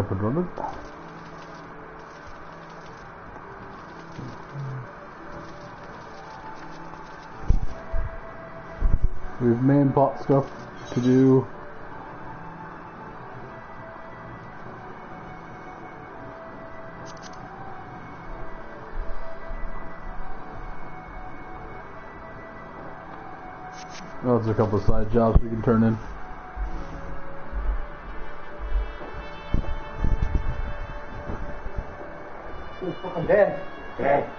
up and running. We've main pot stuff to do. Well, there's a couple of side jobs we can turn in. He's fucking dead. Dead.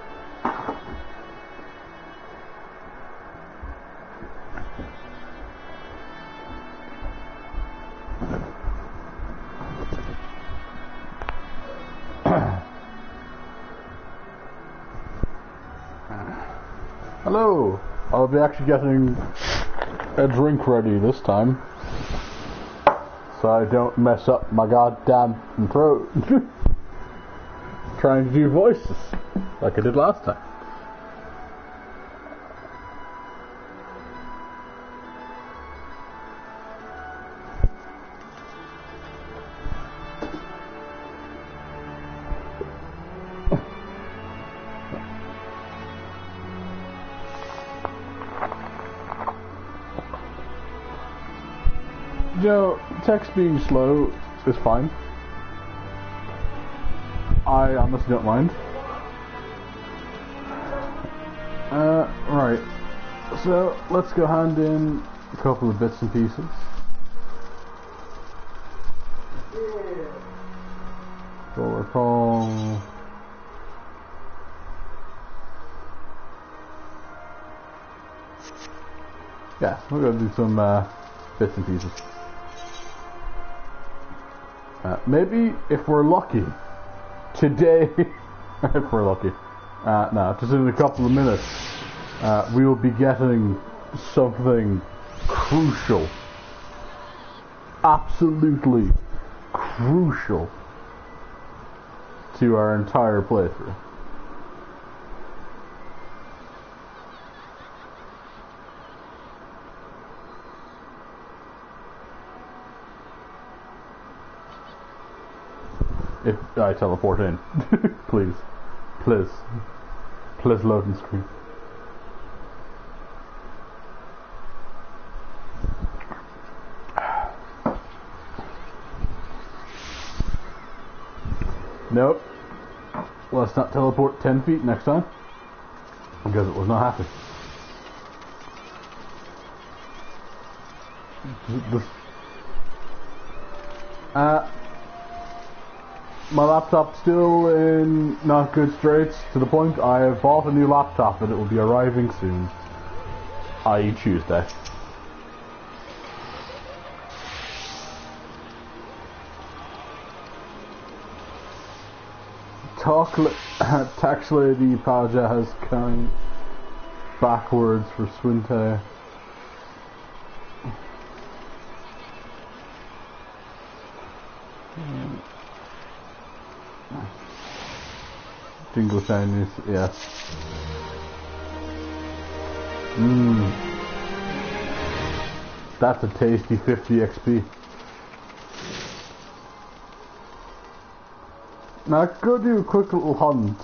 Hello! I'll be actually getting a drink ready this time, so I don't mess up my goddamn throat. Trying to do voices like I did last time. You know, text being slow is fine. I honestly don't mind. Right. So, let's go hand in a couple of bits and pieces. So we'll call... Yeah, we're going to do some bits and pieces. Maybe, if we're lucky, today, if we're lucky, no, just in a couple of minutes, we will be getting something crucial, absolutely crucial to our entire playthrough. If I teleport in, please, please, please loading screen. Nope. Let's not teleport 10 feet next time, because it was not happening. My laptop's still in not good straits, to the point I have bought a new laptop and it will be arriving soon, i.e. Tuesday. Tax Lady Paja has come backwards for Swinte. Jingle shinies, yes. That's a tasty 50 XP. Now, go do a quick little hunt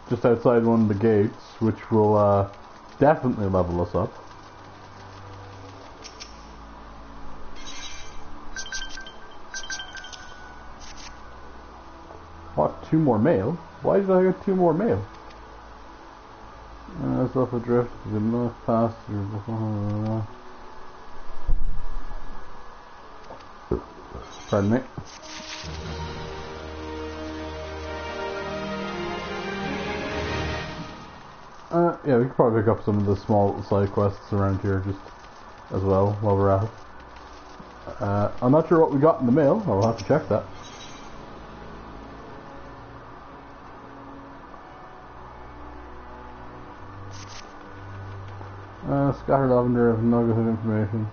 just outside one of the gates, which will definitely level us up. What? 2 more mail? Why did I get 2 more mail? Stuff adrift, good enough, fast. Pardon me. Yeah, we could probably pick up some of the small side quests around here just as well while we're at it. I'm not sure what we got in the mail, I'll have to check that. Scattered lavender of nuggets of information.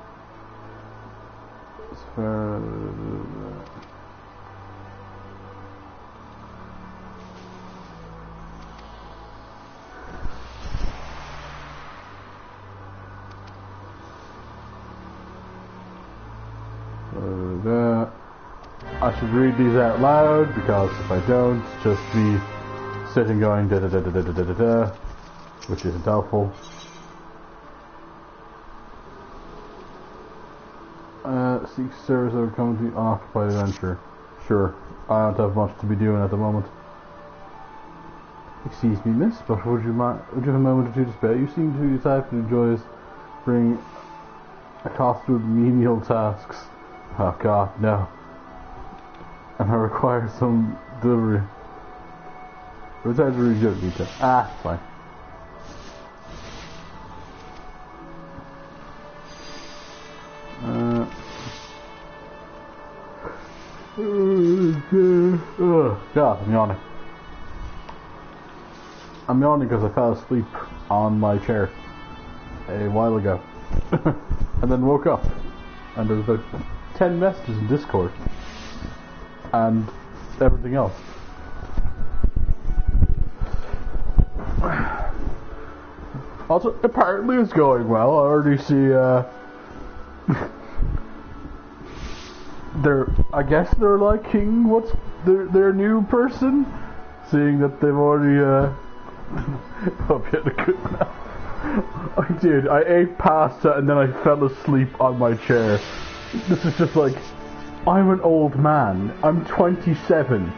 I should read these out loud, because if I don't, just be sitting going da da da da da da da da, which isn't helpful. Seek service over coming to unoccupied adventure. Sure, I don't have much to be doing at the moment. Excuse me, miss, but would you have a moment or two to spare? You seem to be the type that enjoys bringing accosted with menial tasks. Oh god, no. And I require some delivery. Return to read detail. Ah, fine. Oh god, I'm yawning. I'm yawning because I fell asleep on my chair a while ago. And then woke up. And there was about 10 messages in Discord. And everything else. Also, apparently it's going well. I already see, I guess they're liking their new person, seeing that they've already, hope you had a good nap. I did. I ate pasta and then I fell asleep on my chair. This is just like, I'm an old man. I'm 27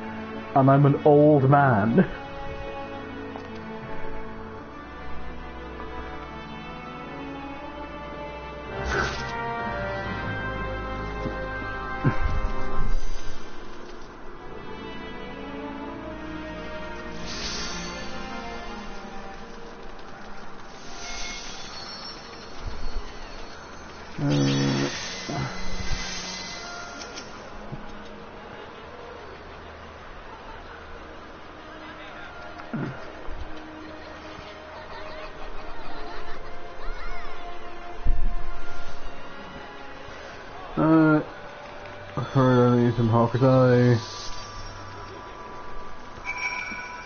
and I'm an old man.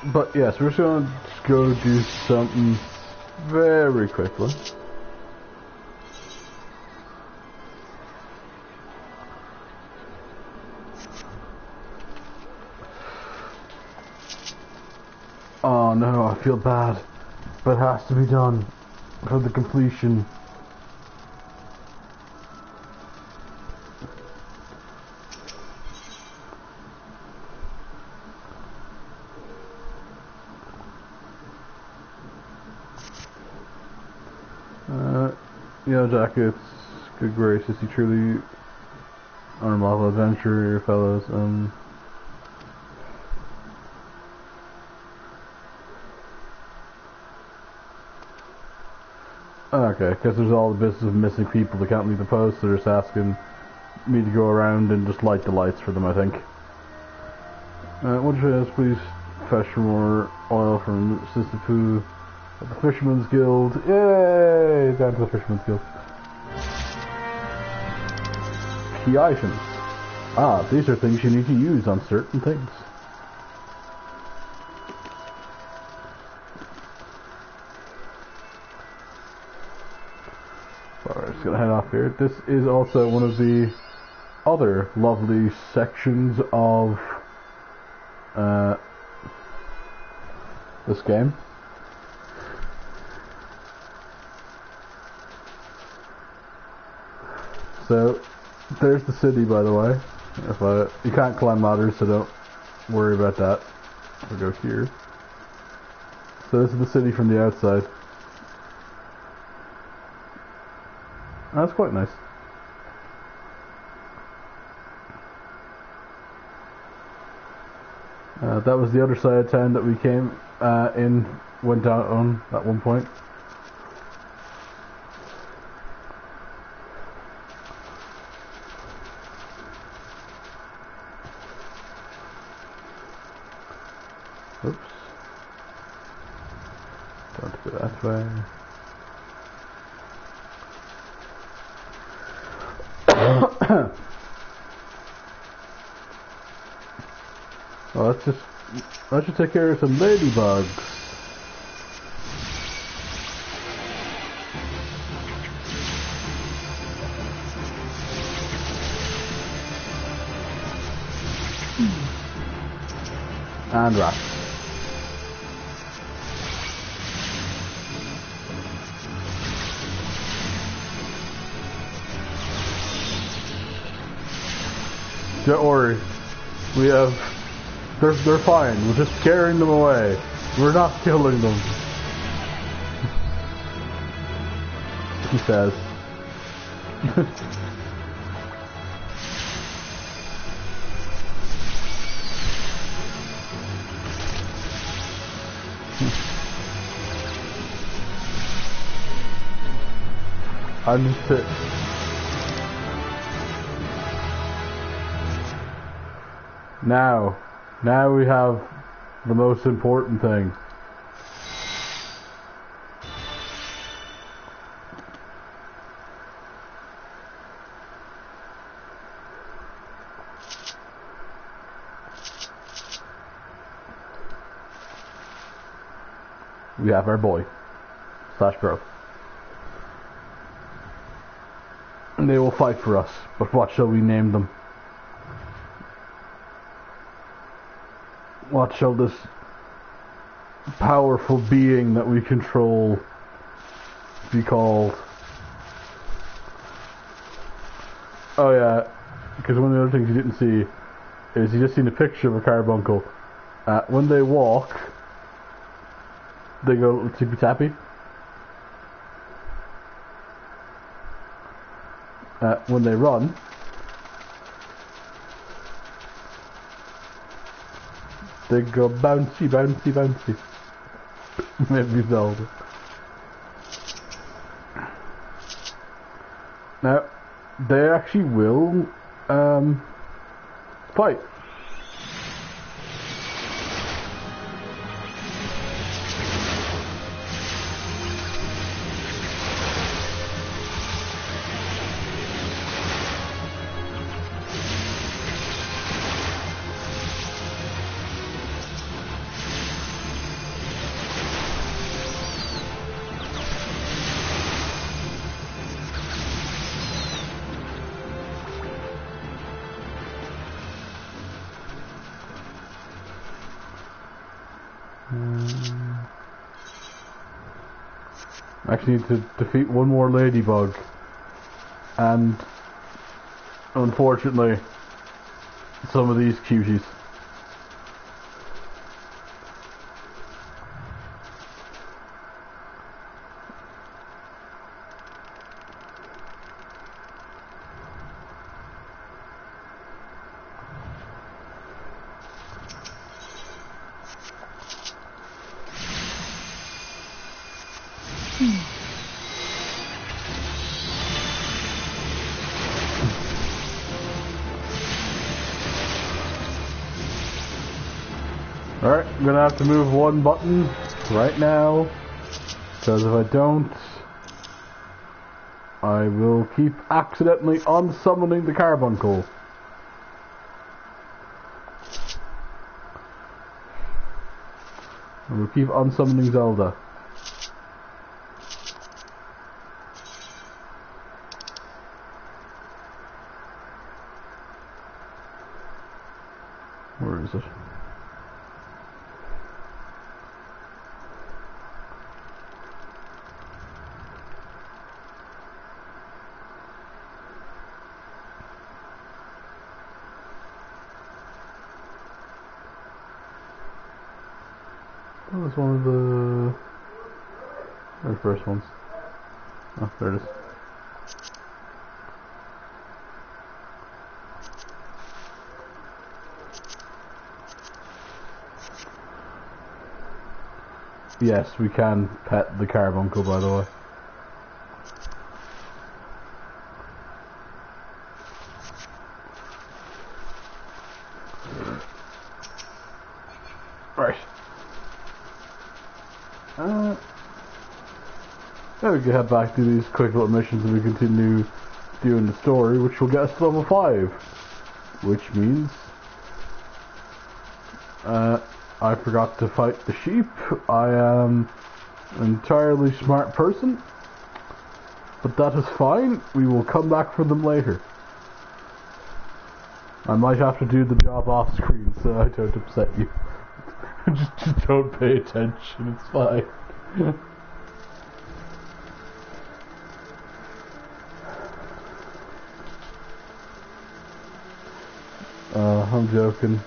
But yes, we're just going to go do something very quickly. Oh no, I feel bad, but it has to be done for the completion. Yeah, Jack, it's good gracious. You truly are a model adventurer, fellows. Okay, because there's all the business of missing people that can't leave the post. They're just asking me to go around and just light the lights for them, I think. Would you please fetch more oil from Sister Pooh at the Fisherman's Guild? Yay! Down to the Fisherman's Guild. Key items. Ah, these are things you need to use on certain things. Alright, just gonna head off here. This is also one of the other lovely sections of this game. So there's the city, by the way. You can't climb ladders, so don't worry about that. We'll go here. So this is the city from the outside. That's quite nice. That was the other side of town that we went out on at one point. Oops. Don't go that way. Well, let's just take care of some ladybugs. And rats. Don't worry. We have... They're fine. We're just scaring them away. We're not killing them. He says. I'm just... Now we have the most important thing. We have our boy, / bro. And they will fight for us, but what shall we name them? What shall this powerful being that we control be called? Oh yeah, because one of the other things you didn't see is you just seen a picture of a carbuncle. When they walk, they go tippy tappy. When they run, they go bouncy, bouncy, bouncy. Maybe Zelda. Now, they actually will fight. I actually need to defeat one more ladybug, and unfortunately some of these cuties. Alright, I'm gonna have to move one button right now, because if I don't, I will keep accidentally unsummoning the carbuncle. I will keep unsummoning Zelda. Where is it? That was one of the first ones. Oh, there it is. Yes, we can pet the carbuncle, by the way. Right. Now we can head back to these quick little missions and we continue doing the story, which will get us to level 5. Which means... I forgot to fight the sheep. I am an entirely smart person. But that is fine. We will come back for them later. I might have to do the job off screen so I don't upset you. just don't pay attention, it's fine. I'm joking.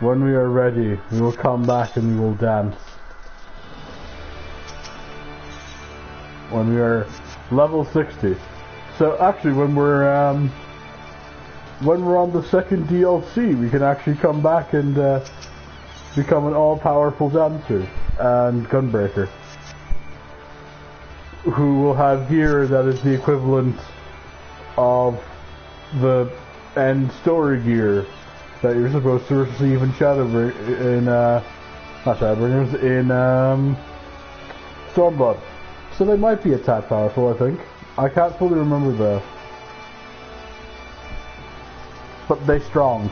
When we are ready, we will come back and we will dance. When we are level 60. So actually, when we're on the second DLC, we can actually come back and become an all-powerful dancer and gunbreaker, who will have gear that is the equivalent of the end story gear that you're supposed to receive in not Shadowbringers, in Stormblood. So they might be a tad powerful, I think. I can't fully remember though. But they strong.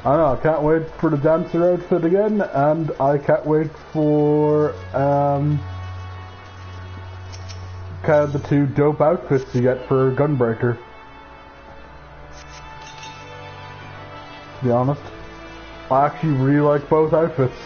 I don't know, I can't wait for the dancer outfit again, and I can't wait for kind of the two dope outfits you get for Gunbreaker. To be honest, I actually really like both outfits.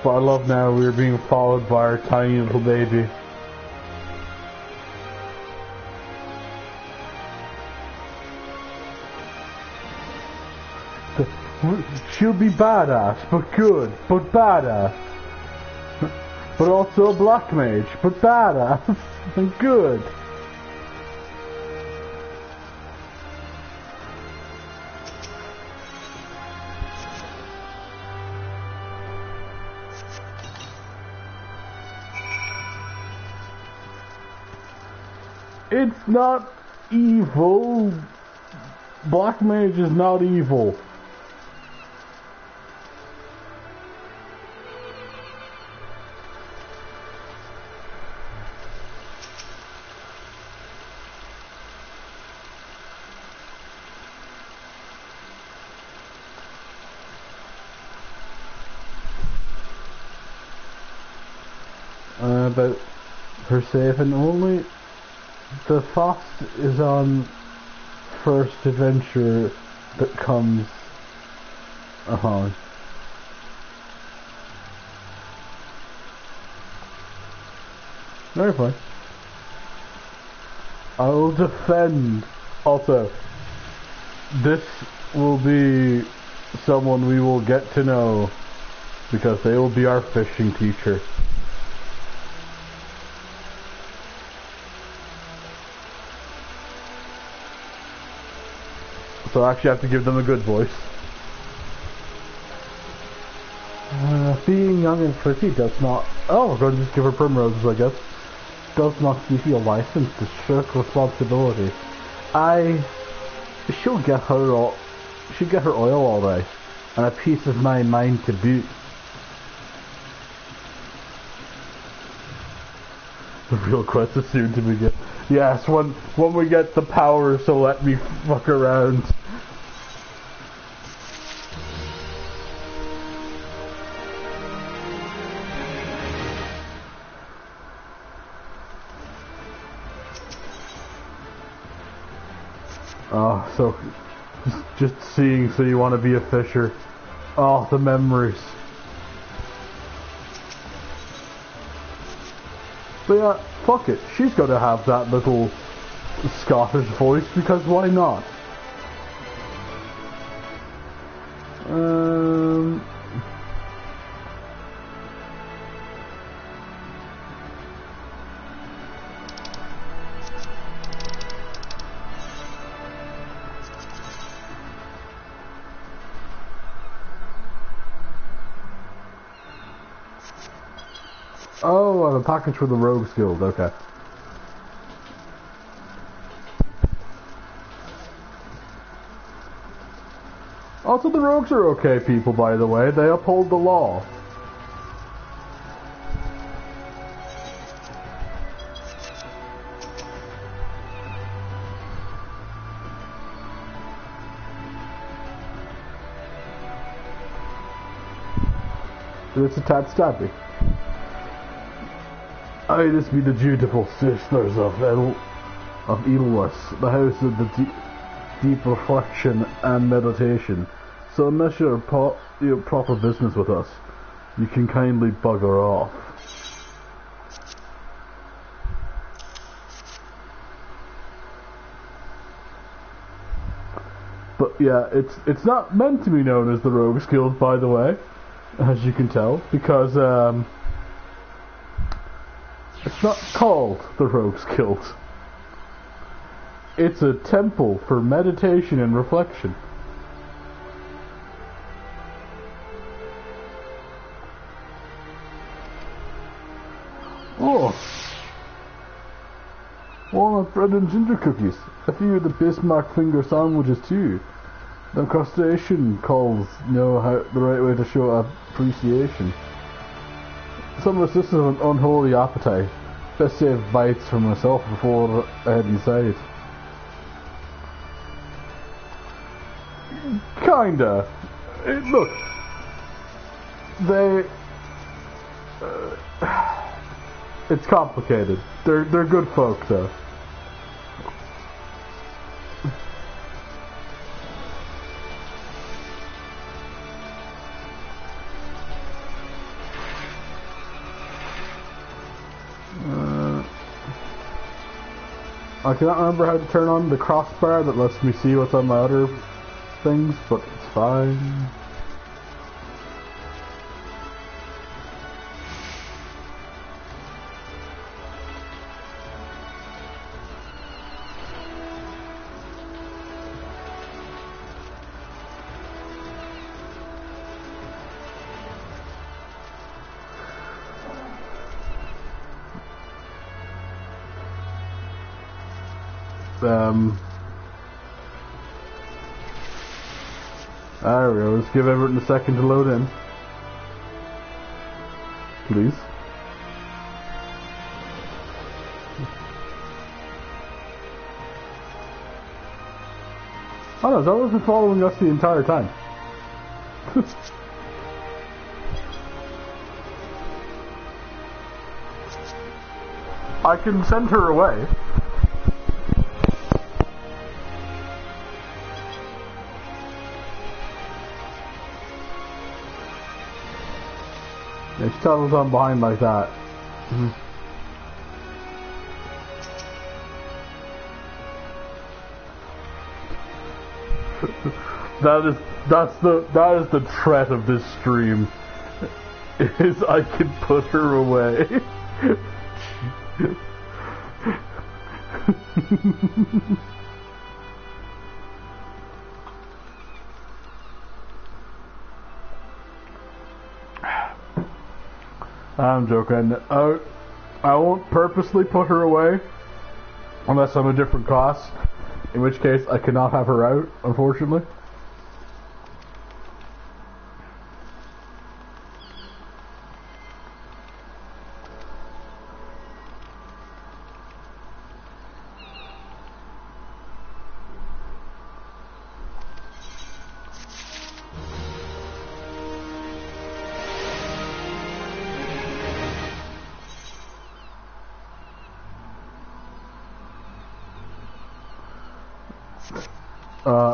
But I love now we're being followed by our tiny little baby. She'll be badass, but good, but badass. But also a black mage, but badass and good. It's not evil. Black mage is not evil. But her saving only. The fox is on first adventure that comes. Very fine. I will defend. Also, this will be someone we will get to know because they will be our fishing teacher. So I actually have to give them a good voice. Being young and pretty does not... Oh, we're going to just give her primroses, I guess. Does not give you a license to shirk responsibility. She'll get her oil all right. And a piece of my mind to boot. The real quest is soon to begin. Yes, when we get the power, so let me fuck around. Oh, so just seeing, so you want to be a fisher. Oh, the memories. But yeah, fuck it. She's gonna have that little Scottish voice, because why not? Oh, a package for the Rogues Guild, okay. Also, the Rogues are okay people, by the way. They uphold the law. It's a tad stabby. I this be the dutiful sisters of Elwes, the house of the deep reflection and meditation. So unless you're proper business with us, you can kindly bugger off. But yeah, it's not meant to be known as the Rogues Guild, by the way, as you can tell, because it's not called the Rogues Guild. It's a temple for meditation and reflection. Oh! Walnut bread and ginger cookies. A few of the Bismarck finger sandwiches too. The crustacean calls know how the right way to show appreciation. Some of this is an unholy appetite. Best save bites for myself before I head inside. Kinda. Look, they. It's complicated. They're good folk though. I cannot remember how to turn on the crossbar that lets me see what's on my other things, but it's fine. There we go, let's give Everton a second to load in. Please. Oh no, Zella's been following us the entire time. I can send her away. She tunnels on behind like that. That is the threat of this stream. Is I can put her away. I'm joking. I won't purposely put her away unless I'm a different class, in which case I cannot have her out, unfortunately.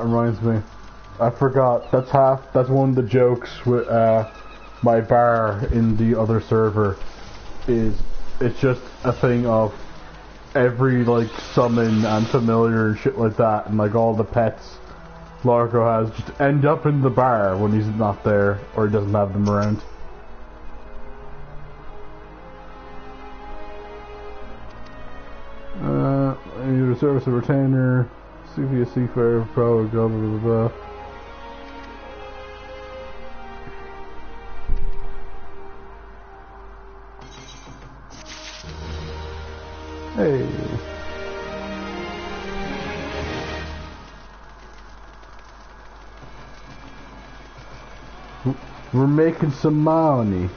Reminds me, I forgot, that's one of the jokes with my bar in the other server, is it's just a thing of every like summon and familiar and shit like that, and like all the pets Larko has just end up in the bar when he's not there or he doesn't have them around. You service a retainer, CVS Seafarer, Pro, blah blah blah. Hey. We're making some money.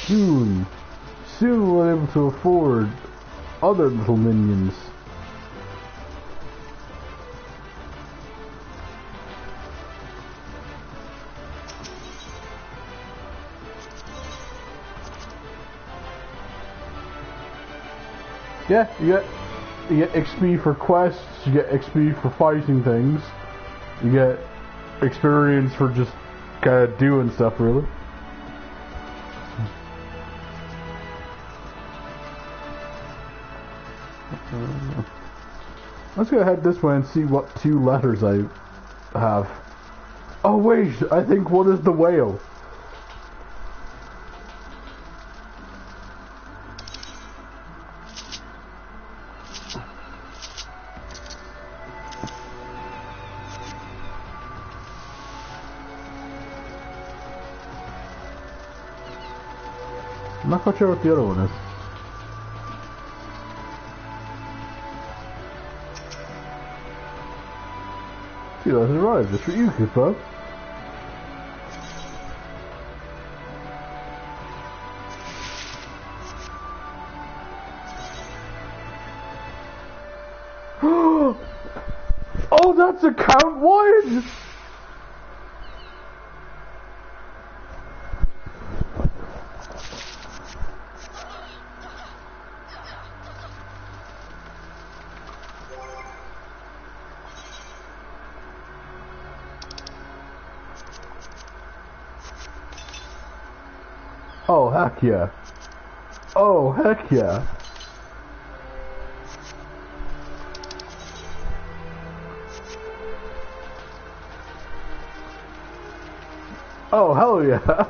Soon we'll be able to afford other little minions. Yeah, you get XP for quests, you get XP for fighting things, you get experience for just kind of doing stuff, really. Let's go ahead this way and see what 2 letters I have. Oh wait, I think one is the whale. I'm not quite sure what the other one is. See, that has arrived. It's for you, Kippo. Oh, that's account wide! Oh, heck yeah. Oh, heck yeah. Oh, hell yeah.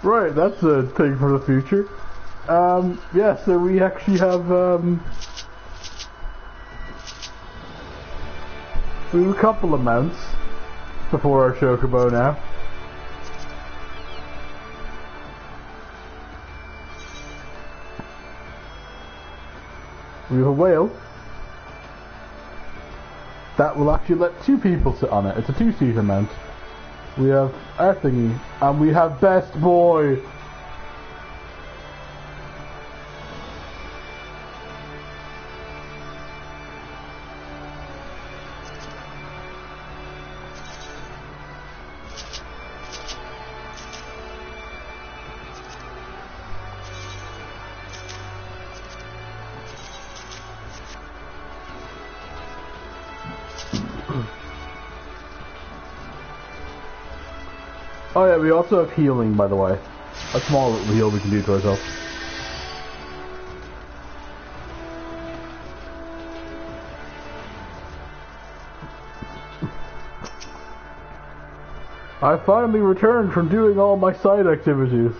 Right, that's a thing for the future. Yeah, so we actually have, we have a couple of mounts before our Chocobo now. We have a whale that will actually let 2 people sit on it. It's a 2-seater mount. We have our thingy, and we have Best Boy. Oh yeah, we also have healing, by the way. A small little heal we can do to ourselves. I finally returned from doing all my side activities.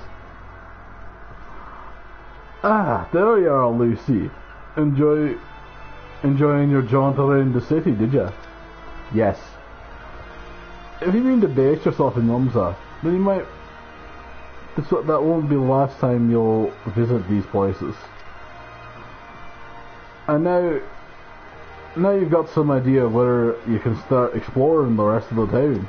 Ah, there you are, Lucy. Enjoying your jaunt around the city, did ya? Yes. If you mean to base yourself in Numsa, then you might... that won't be the last time you'll visit these places. And now you've got some idea of whether you can start exploring the rest of the town.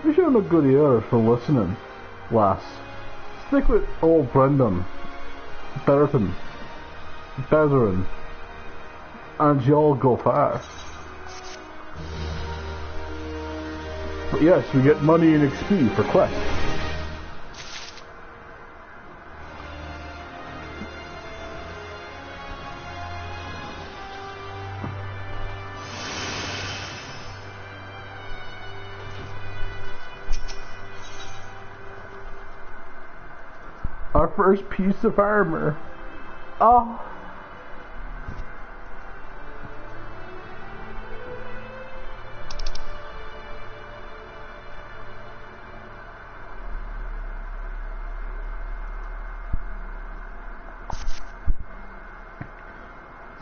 You should look good ears for listening, lass. Stick with old Brendan, Berton, Betherin, and you'll go far. But yes, we get money and XP for quests. Our first piece of armor. Oh.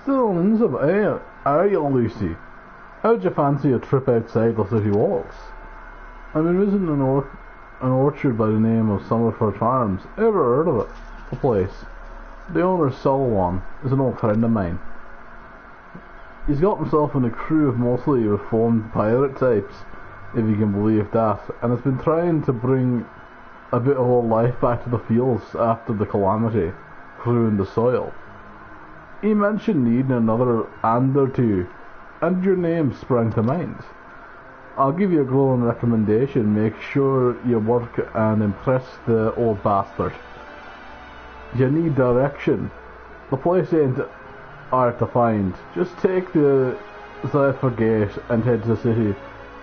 Sons of Lucy. How'd you fancy a trip outside the city walls? I've been visiting an orchard by the name of Summerford Farms. Ever heard of it? The place. The owner, Solwan, is an old friend of mine. He's got himself in a crew of mostly reformed pirate types, if you can believe that, and has been trying to bring a bit of old life back to the fields after the calamity ruined the soil. He mentioned needing another hand or two, and your name sprang to mind. I'll give you a glowing recommendation. Make sure you work and impress the old bastard. You need direction. The place ain't hard to find. Just take the Zephyr Gate and head to the city,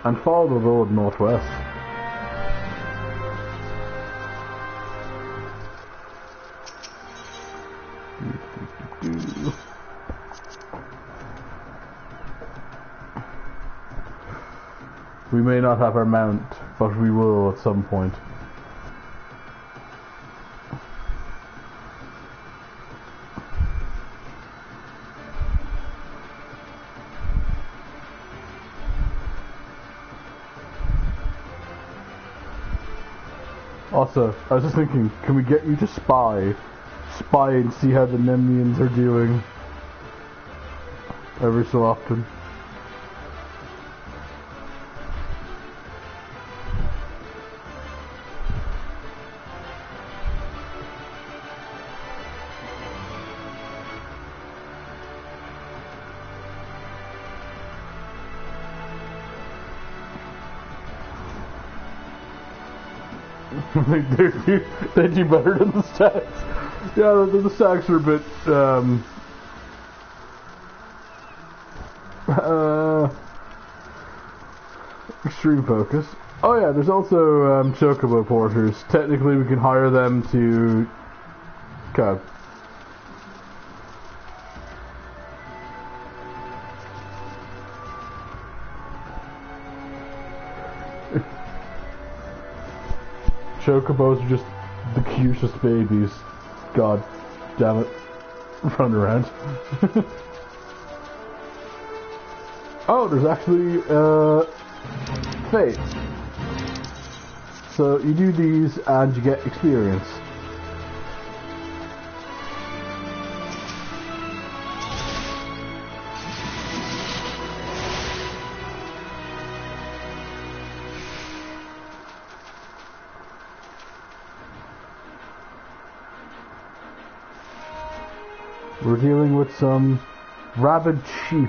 and follow the road northwest. We may not have our mount, but we will at some point. Also, I was just thinking, can we get you to spy and see how the Nemnians are doing every so often? They do better than the stacks. Yeah, the stacks are a bit extreme focus. Oh yeah, there's also chocobo porters. Technically we can hire them to go. Chocobos are just the cutest babies. God damn it. Run around. Oh, there's actually fate. So you do these and you get experience. We're dealing with some rabid sheep.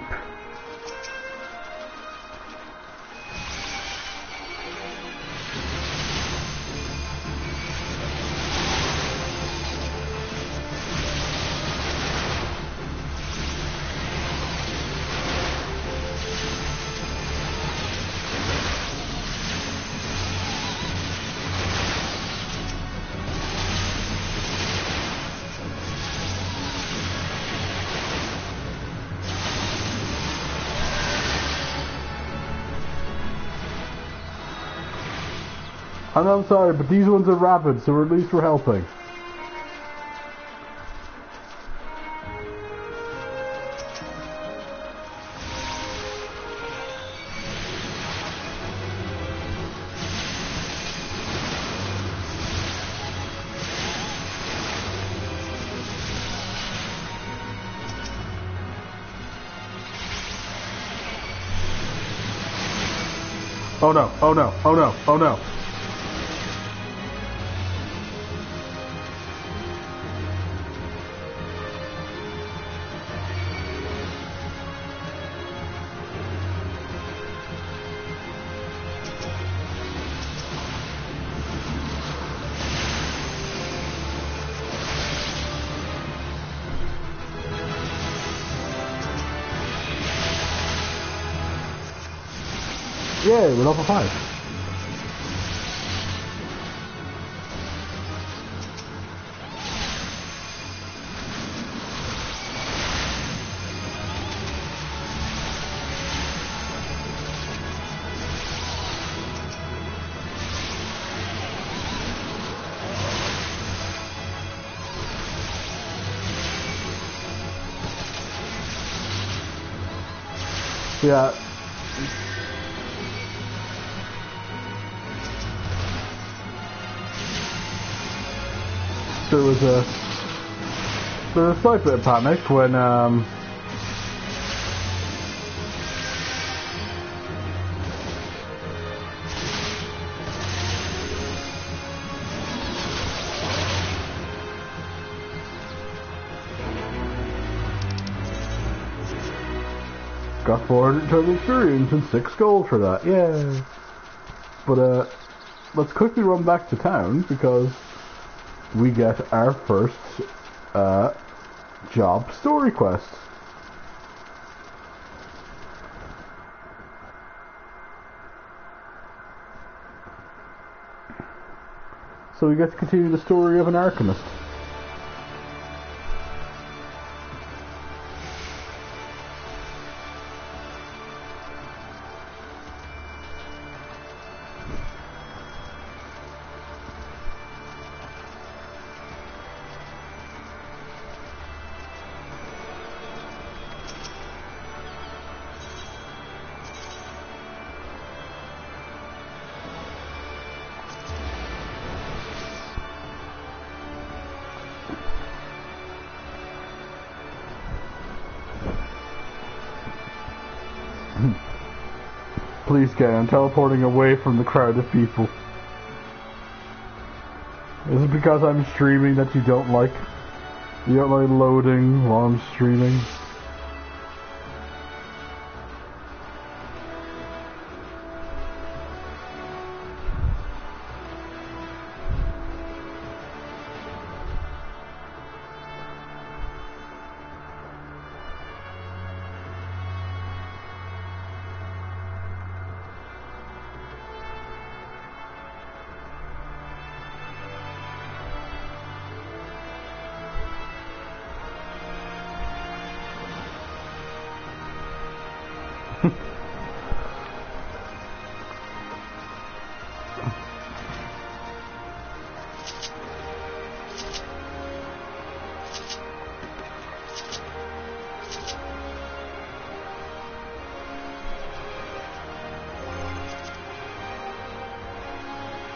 I'm sorry, but these ones are rabid, so at least we're helping. Oh no, oh no, oh no, oh no. Yeah, we're level 5. Yeah. There was a slight bit of panic when got 400 total experience and 6 gold for that. Yay! But let's quickly run back to town because we get our first job story quest. So we get to continue the story of an alchemist. Please, Gay, I'm teleporting away from the crowd of people. Is it because I'm streaming that you don't like loading while I'm streaming?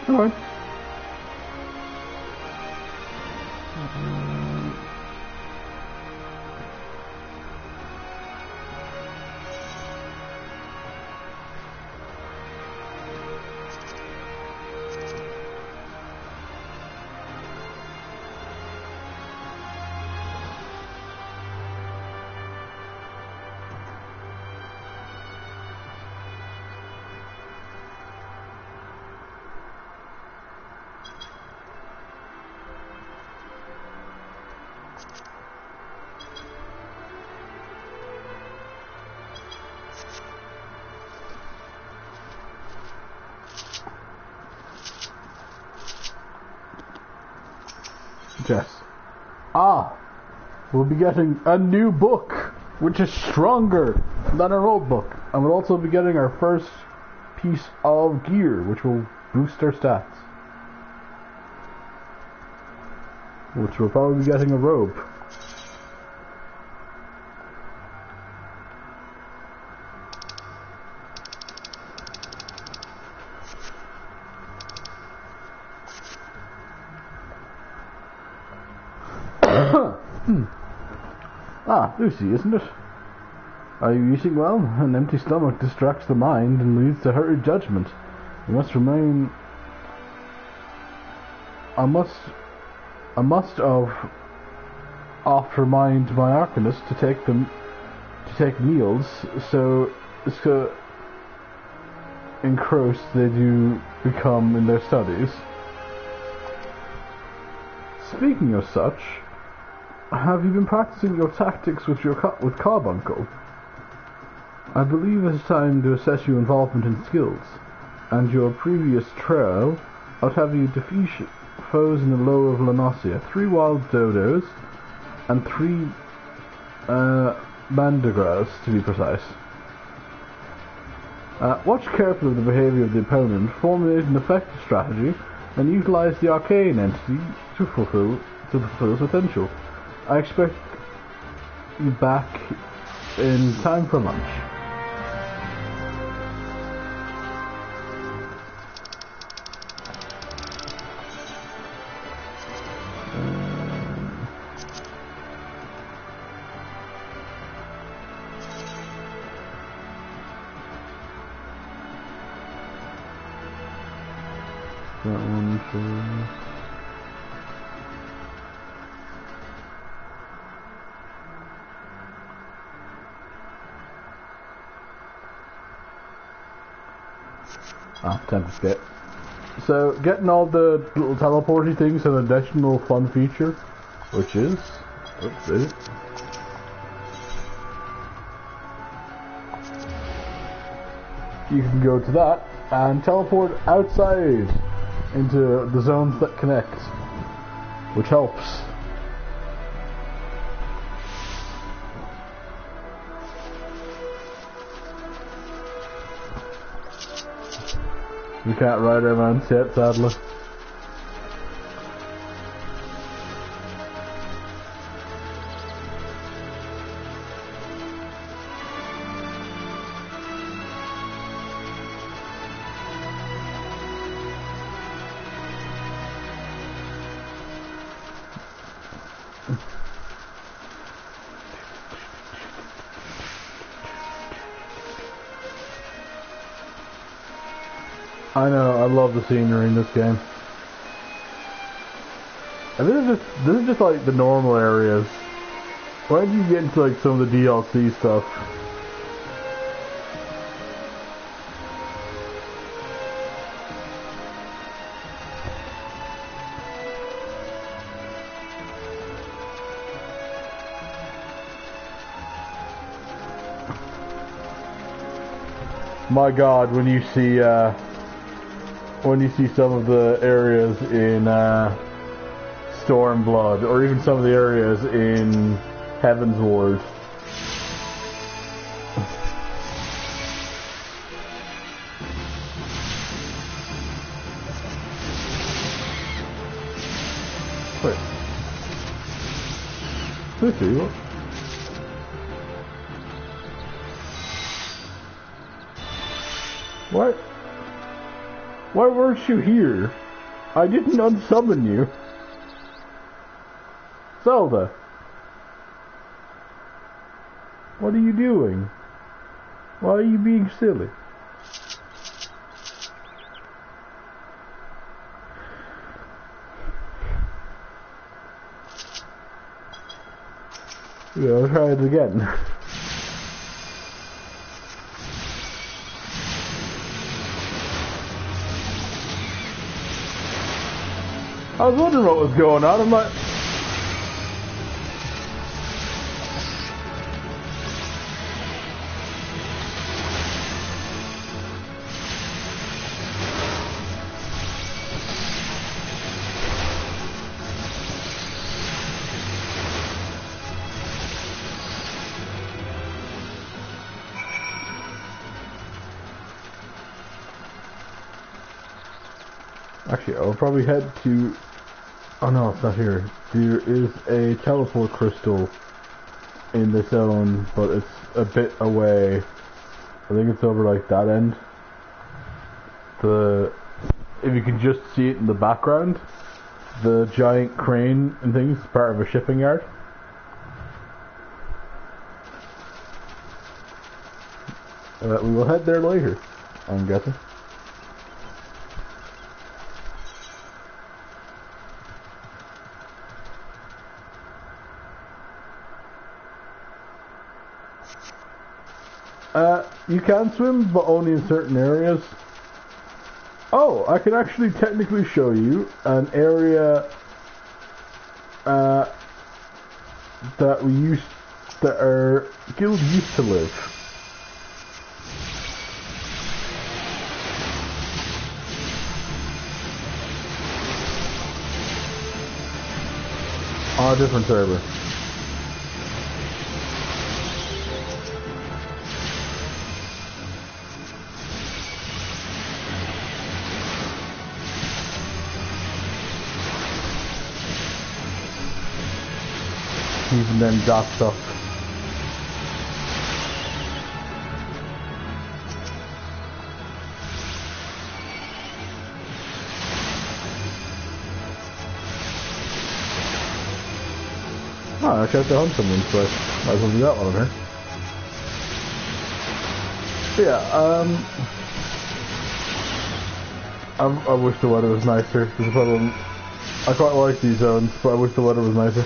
Alright. Jess. Ah! We'll be getting a new book, which is stronger than our old book. And we'll also be getting our first piece of gear, which will boost our stats. Which we'll probably be getting a robe. Ah, Lucy, isn't it? Are you eating well? An empty stomach distracts the mind and leads to hurried judgment. You must remain... I must oft remind my arcanists to take meals, so engrossed they do become in their studies. Speaking of such, have you been practicing your tactics with Carbuncle? I believe it is time to assess your involvement in skills, and your previous trail I'd have you defeat foes in the lower of Lanosia, 3 wild dodos, and 3 mandragoras to be precise. Watch carefully of the behavior of the opponent, formulate an effective strategy, and utilize the arcane entity to fulfill its potential. I expect you back in time for lunch. That one too. Ah, time to skip. So, getting all the little teleporty things is an additional fun feature, which is... Oopsie. You can go to that and teleport outside into the zones that connect, which helps. We can't ride our mounts yet, sadly. I know, I love the scenery in this game. And this is just like the normal areas. Why did you get into like some of the DLC stuff? My God, when you see some of the areas in Stormblood, or even some of the areas in Heaven's Ward. Wait. Lucy, what? What? Why weren't you here? I didn't unsummon you. Zelda. What are you doing? Why are you being silly? Yeah, I'll try it again. I was wondering what was going on. I'm like... Actually, I'll probably head to... Oh no, it's not here. There is a teleport crystal in the zone, but it's a bit away. I think it's over like that end. If you can just see it in the background, the giant crane and things is part of a shipping yard. We will head there later, I'm guessing. You can swim, but only in certain areas. Oh, I can actually technically show you an area that our guild used to live. On a different server. Even then got stuff. Oh, I tried to hunt someone, so might as well do that one over here. So yeah, I wish the weather was nicer. I quite like these zones, but I wish the weather was nicer.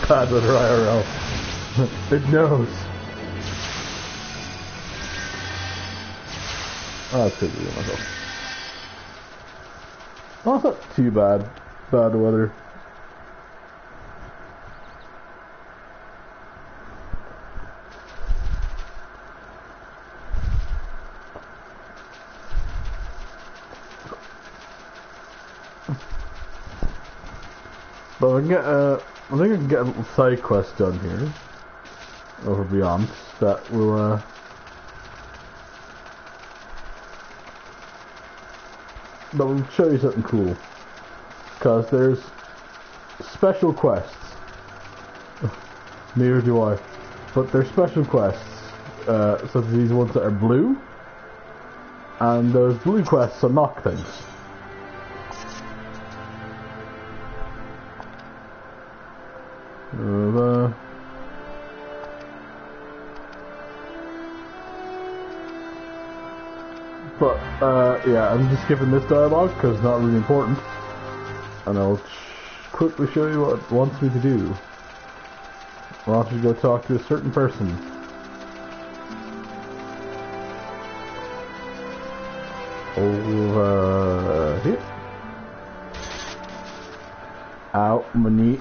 Bad weather IRL. It knows. Oh, that's good to do myself. Oh, it's not too bad. Bad weather. But I can get I think I can get a little side quest done here over beyond that will show you something cool, because there's special quests. Neither do I, but there's special quests such as these ones that are blue, and those blue quests unlock things. Yeah, I'm just skipping this dialogue because it's not really important, and I'll quickly show you what it wants me to do. I want you to go talk to a certain person. Over here. Ow, my knee.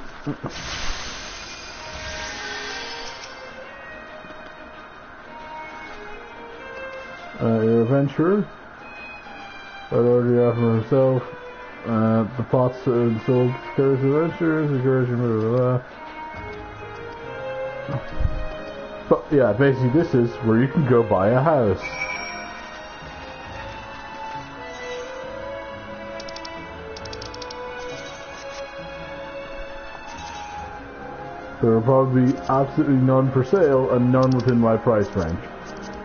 Your adventurer. I'd already offered himself. The pots and sold scarce adventurers, encouraging. But yeah, basically this is where you can go buy a house. There will probably be absolutely none for sale and none within my price range,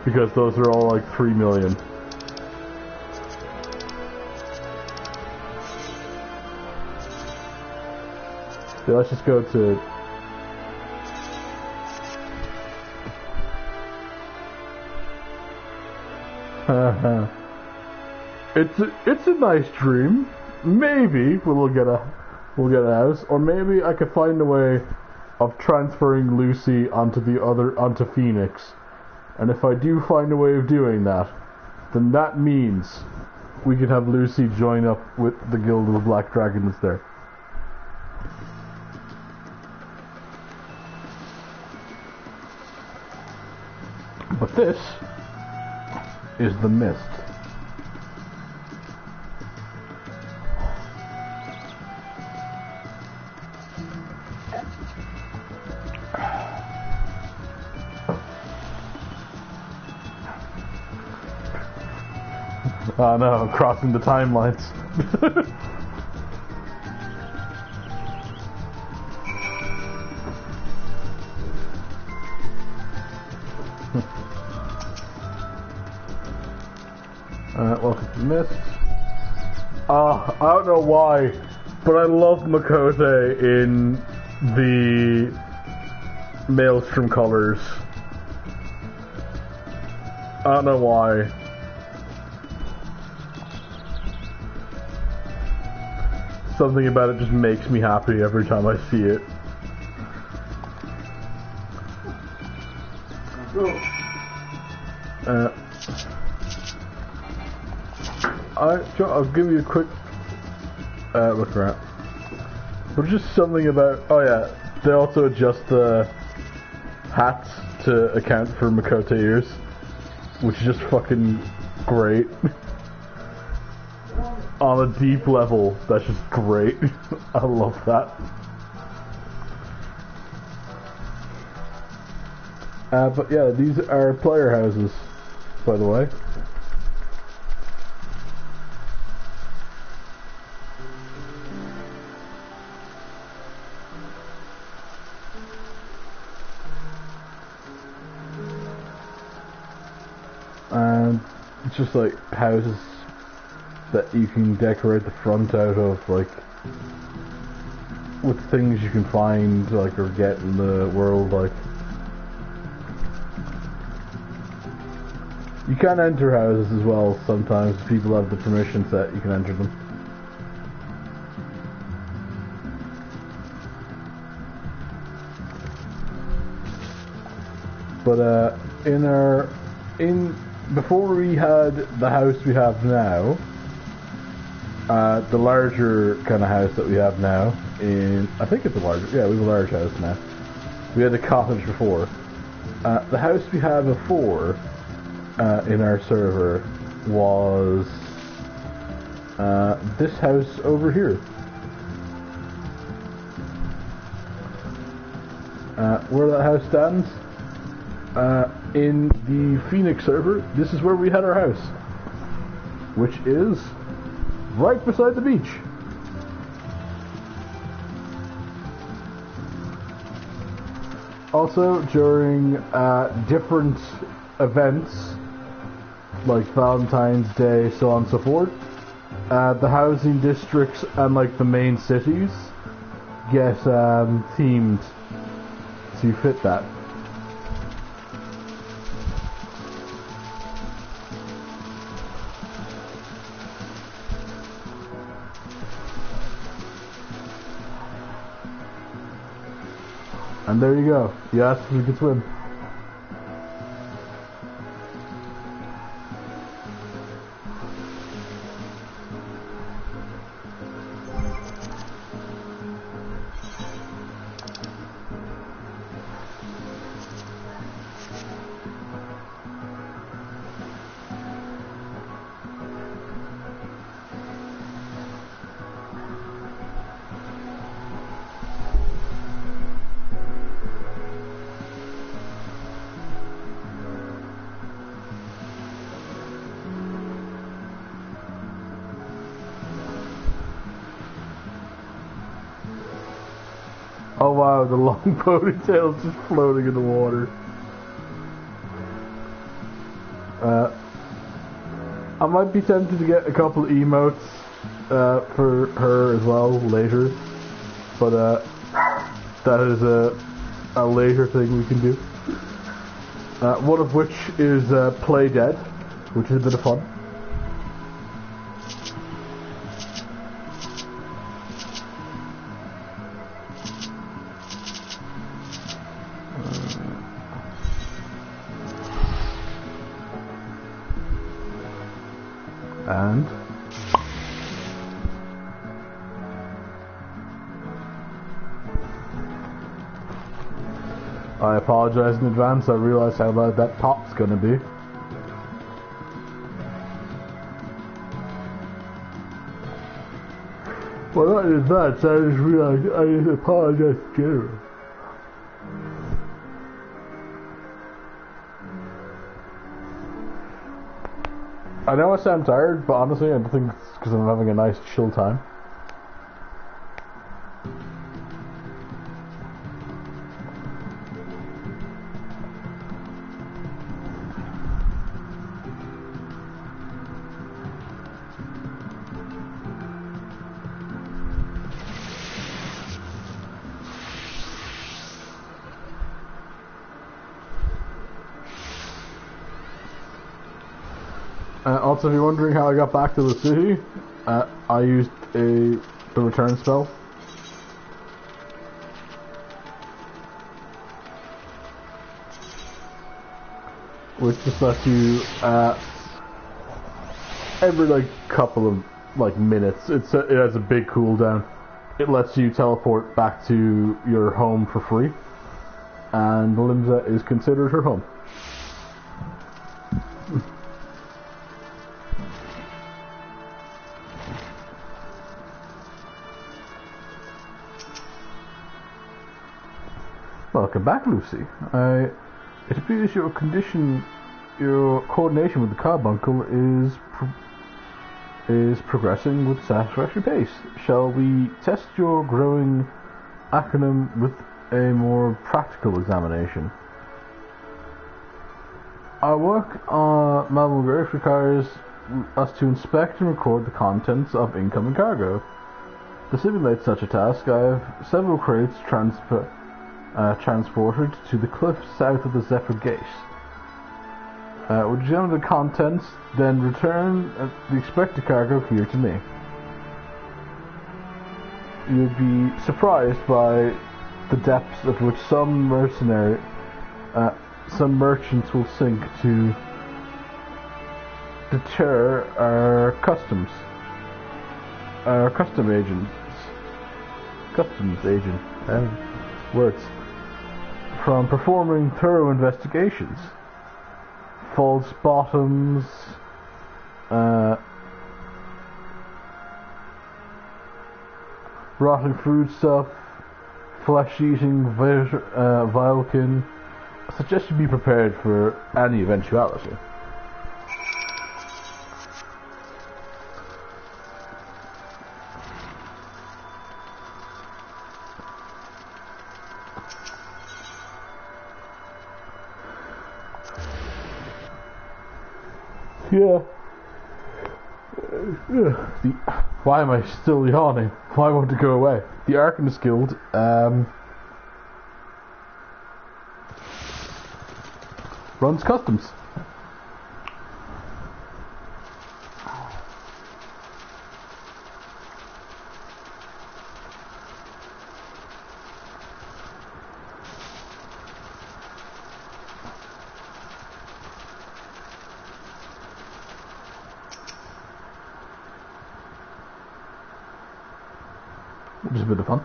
because those are all like 3 million. So let's just go to it's a nice dream. Maybe we'll get a house, or maybe I could find a way of transferring Lucy onto Phoenix. And if I do find a way of doing that, then that means we could have Lucy join up with the Guild of the Black Dragons there. But this is the mist. Oh no, I'm crossing the timelines. Welcome to the mist. I don't know why, but I love Makote in the Maelstrom colors. I don't know why. Something about it just makes me happy every time I see it. I'll give you a quick look around. But just something about, oh yeah, they also adjust the hats to account for Makote ears, which is just fucking great. On a deep level, that's just great. I love that. But yeah, these are player houses, by the way. and it's just like houses that you can decorate the front out of, like with things you can find, like, or get in the world. Like, you can enter houses as well sometimes. People have the permission set, you can enter them. But before we had the house we have now, the larger kind of house that we have now, I think it's a larger, yeah, we have a large house now. We had a cottage before. The house we had before in our server was this house over here. Where that house stands, in the Phoenix server, this is where we had our house, which is right beside the beach. Also, during different events like Valentine's Day, so on and so forth, the housing districts and like the main cities get themed to fit that. And there you go. You asked if we could swim. Oh wow, the long ponytail's just floating in the water. I might be tempted to get a couple of emotes for her as well later, but that is a later thing we can do. One of which is Play Dead, which is a bit of fun. And I apologize in advance. I realize how loud that pop's gonna be. Well, not in advance. I just realized I just apologize in general. I know I sound tired, but honestly, I think it's because I'm having a nice chill time. Also, if you're wondering how I got back to the city, I used the return spell. Which just lets you, every like couple of like minutes, it has a big cooldown. It lets you teleport back to your home for free, and Limsa is considered her home. Welcome back, Lucy. It appears your coordination with the carbuncle is progressing with satisfactory pace. Shall we test your growing acronym with a more practical examination? Our work on Malmograph requires us to inspect and record the contents of incoming cargo. To simulate such a task, I have several crates transported to the cliff south of the Zephyr Gate. We'll examine the contents, then return the expected cargo here to me. You'll be surprised by the depths at which some merchants will sink to deter our customs agent, words, from performing thorough investigations. False bottoms, rotting foodstuff, flesh-eating Vilkin. I suggest you be prepared for any eventuality. Yeah. Why am I still yawning? Why won't it go away? The Arcanist Guild, runs customs. Which is a bit of fun.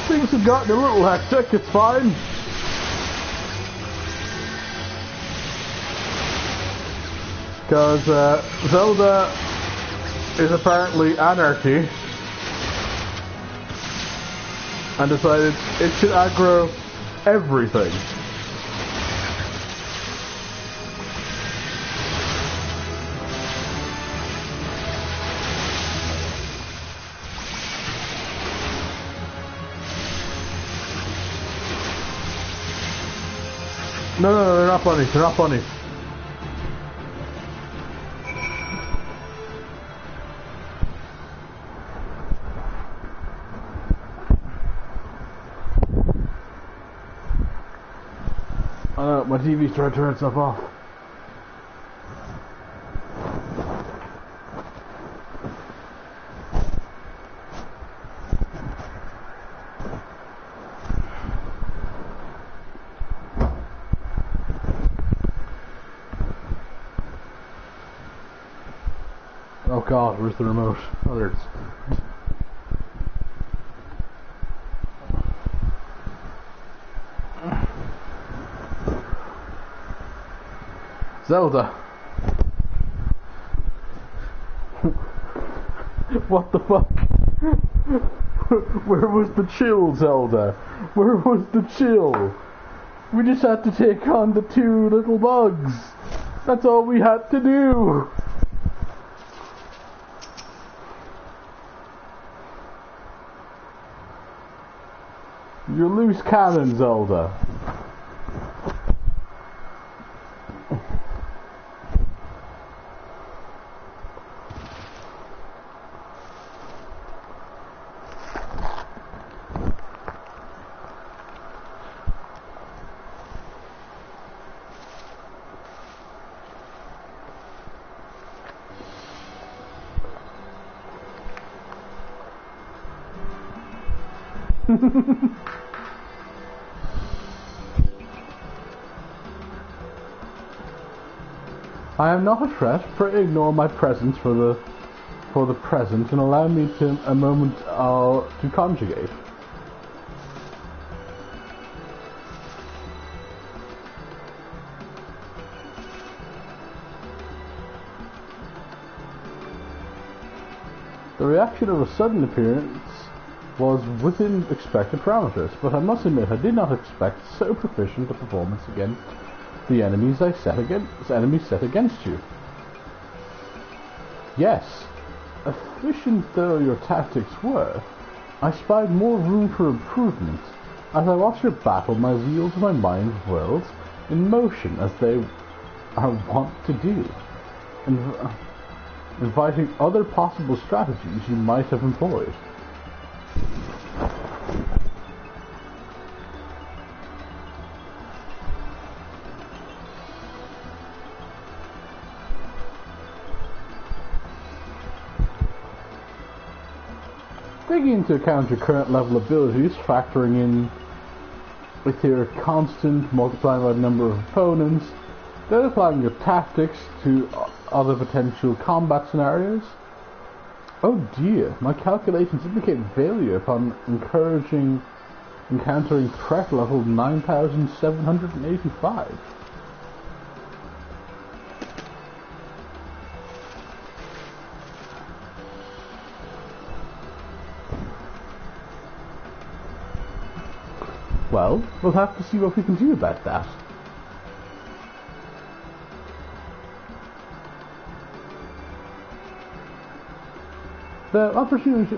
Things have gotten a little hectic, it's fine. Because Zelda is apparently anarchy and decided it should aggro everything. No, they're not bunnies, they're not bunnies. I know, my TV's trying to turn itself off. Oh god, where's the remote? Oh, there it is. Zelda! What the fuck? Where was the chill, Zelda? Where was the chill? We just had to take on the two little bugs. That's all we had to do. You're loose cannon, Zelda. I am not a threat. Pray ignore my presence for the present and allow me to a moment to conjugate. The reaction of a sudden appearance was within expected parameters, but I must admit I did not expect so proficient a performance against the enemies set against you. Yes, efficient though your tactics were, I spied more room for improvement. As I watched your battle, my wheels of my mind whirled in motion as they are wont to do, inviting other possible strategies you might have employed. Taking into account your current level abilities, factoring in with your constant multiplying by the number of opponents, then applying your tactics to other potential combat scenarios. Oh dear, my calculations indicate failure upon encountering threat level 9785. Well, we'll have to see what we can do about that. The opportune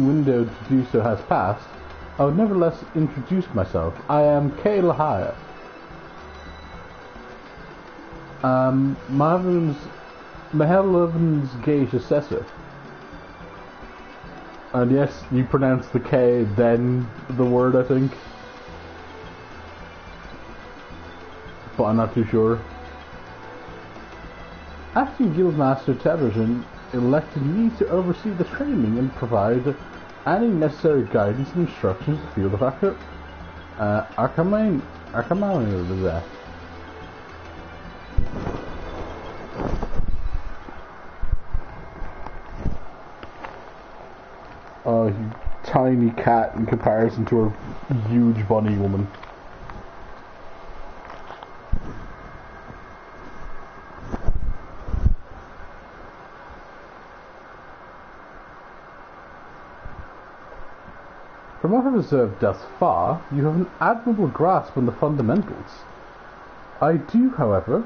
window to do so has passed. I would nevertheless introduce myself. I am Kay Lahire. Mahelavan's gate assessor. And yes, you pronounce the K, then the word, I think. But I'm not too sure. Acting Guildmaster Teverton elected me to oversee the training and provide any necessary guidance and instructions to the field of Arkham over there. Oh, you tiny cat in comparison to a huge bunny woman. From what I've observed thus far, you have an admirable grasp on the fundamentals. I do, however,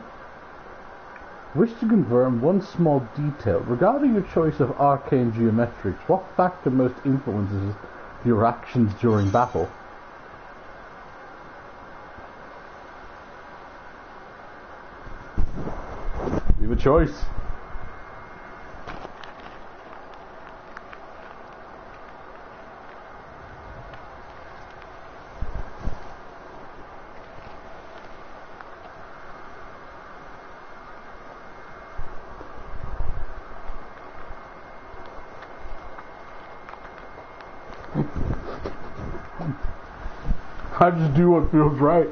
wish to confirm one small detail regarding your choice of arcane geometrics. What factor most influences your actions during battle? You have a choice. I just do what feels right.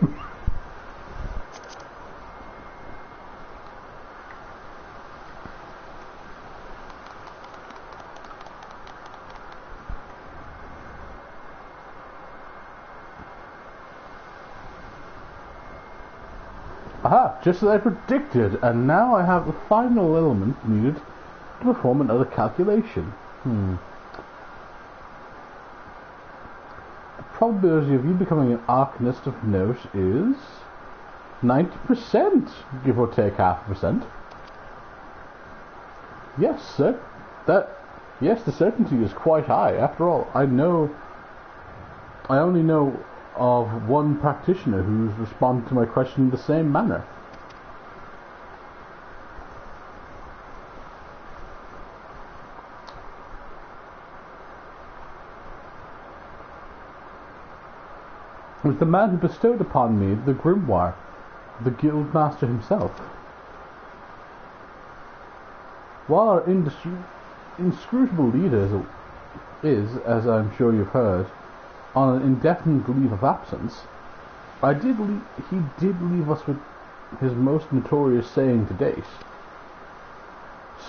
Aha, just as I predicted, and now I have the final element needed to perform another calculation. The probability of you becoming an Arcanist of note is 90%, give or take half a percent. Yes, sir. Yes, the certainty is quite high. After all, I only know of one practitioner who's responded to my question in the same manner. It was the man who bestowed upon me the grimoire, the Guildmaster himself. While our inscrutable leader is, as I'm sure you've heard, on an indefinite leave of absence, he did leave us with his most notorious saying to date.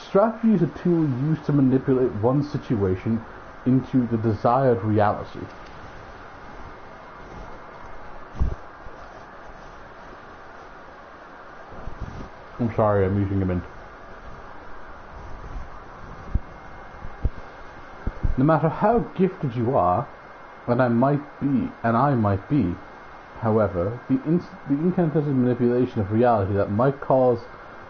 Strategy is a tool used to manipulate one situation into the desired reality. I'm sorry, I'm using a mint. No matter how gifted you are, and I might be, however, the incantative manipulation of reality that might cause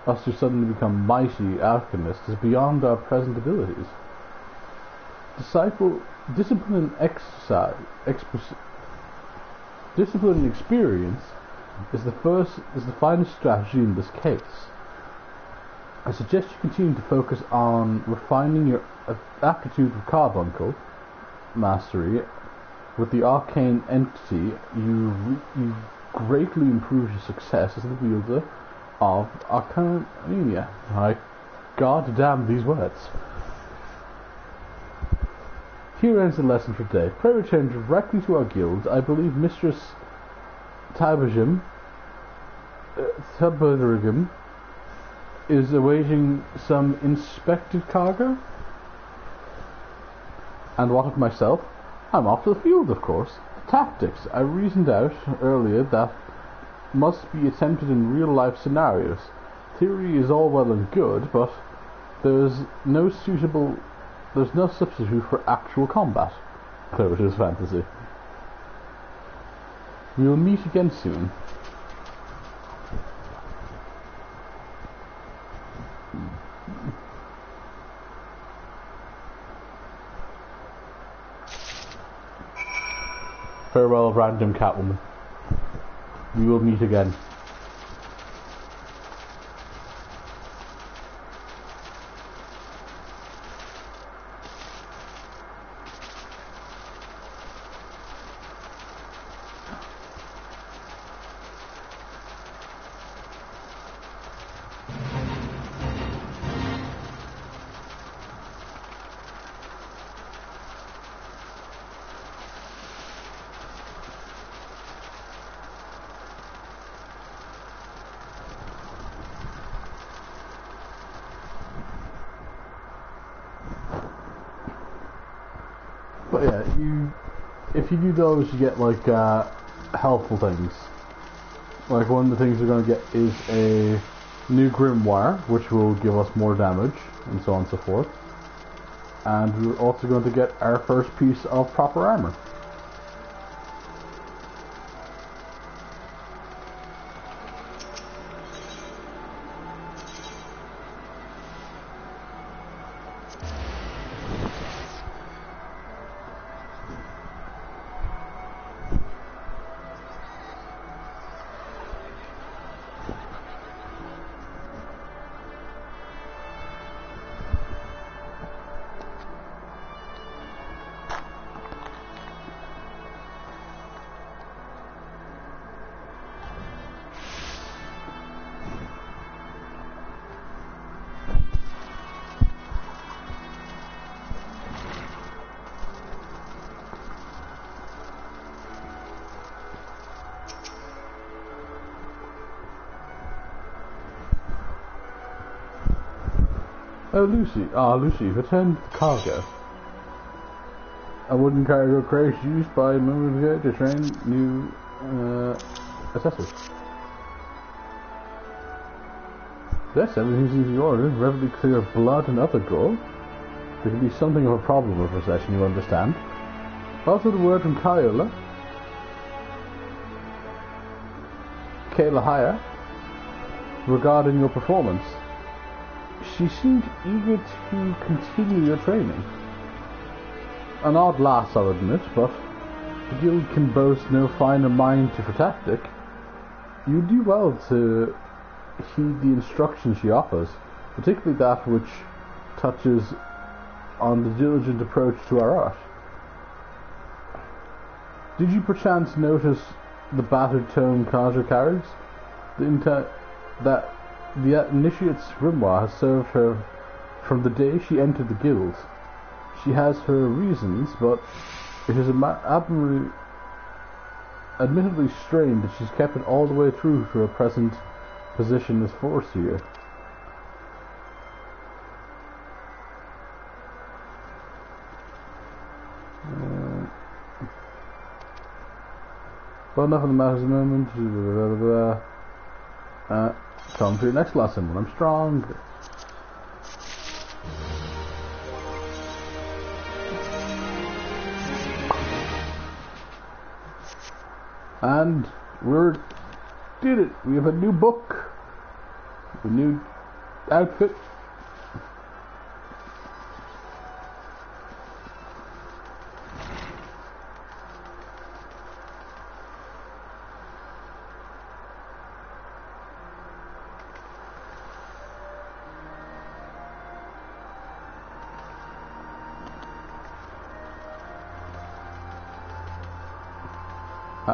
us to suddenly become mighty alchemists is beyond our present abilities. Discipline and experience is the finest strategy in this case. I suggest you continue to focus on refining your aptitude for carbuncle mastery. With the arcane entity, you greatly improve your success as the wielder of Arcania. I goddamn these words. Here ends the lesson for today. Pray return directly to our guild. I believe Mistress Tabergim is awaiting some inspected cargo. And what of myself? I'm off to the field, of course. The tactics I reasoned out earlier that must be attempted in real-life scenarios. Theory is all well and good, but there's no substitute for actual combat. So it is fantasy. We will meet again soon. Farewell, random Catwoman. We will meet again. But yeah, if you do those, you get like helpful things. Like one of the things you're going to get is a new grimoire, which will give us more damage, and so on and so forth. And we're also going to get our first piece of proper armor. Oh, Lucy. Lucy, return to the cargo. A wooden cargo crate used by members to train new assessors. Yes, everything seems to be ordered. Readily clear of blood and other gore. There can be something of a problem with possession, you understand. Also the word from Kayla Haya regarding your performance. She seemed eager to continue your training. An odd lass, I'll admit, but the guild can boast no finer mind for tactic. You do well to heed the instructions she offers, particularly that which touches on the diligent approach to our art. Did you perchance notice the battered tome Kaja carries? The initiate's grimoire has served her from the day she entered the guild. She has her reasons, but it is admittedly strange that she's kept it all the way through to her present position as force here. But enough of the matters at the moment. Come to your next lesson when I'm strong. And we did it. We have a new book. A new outfit.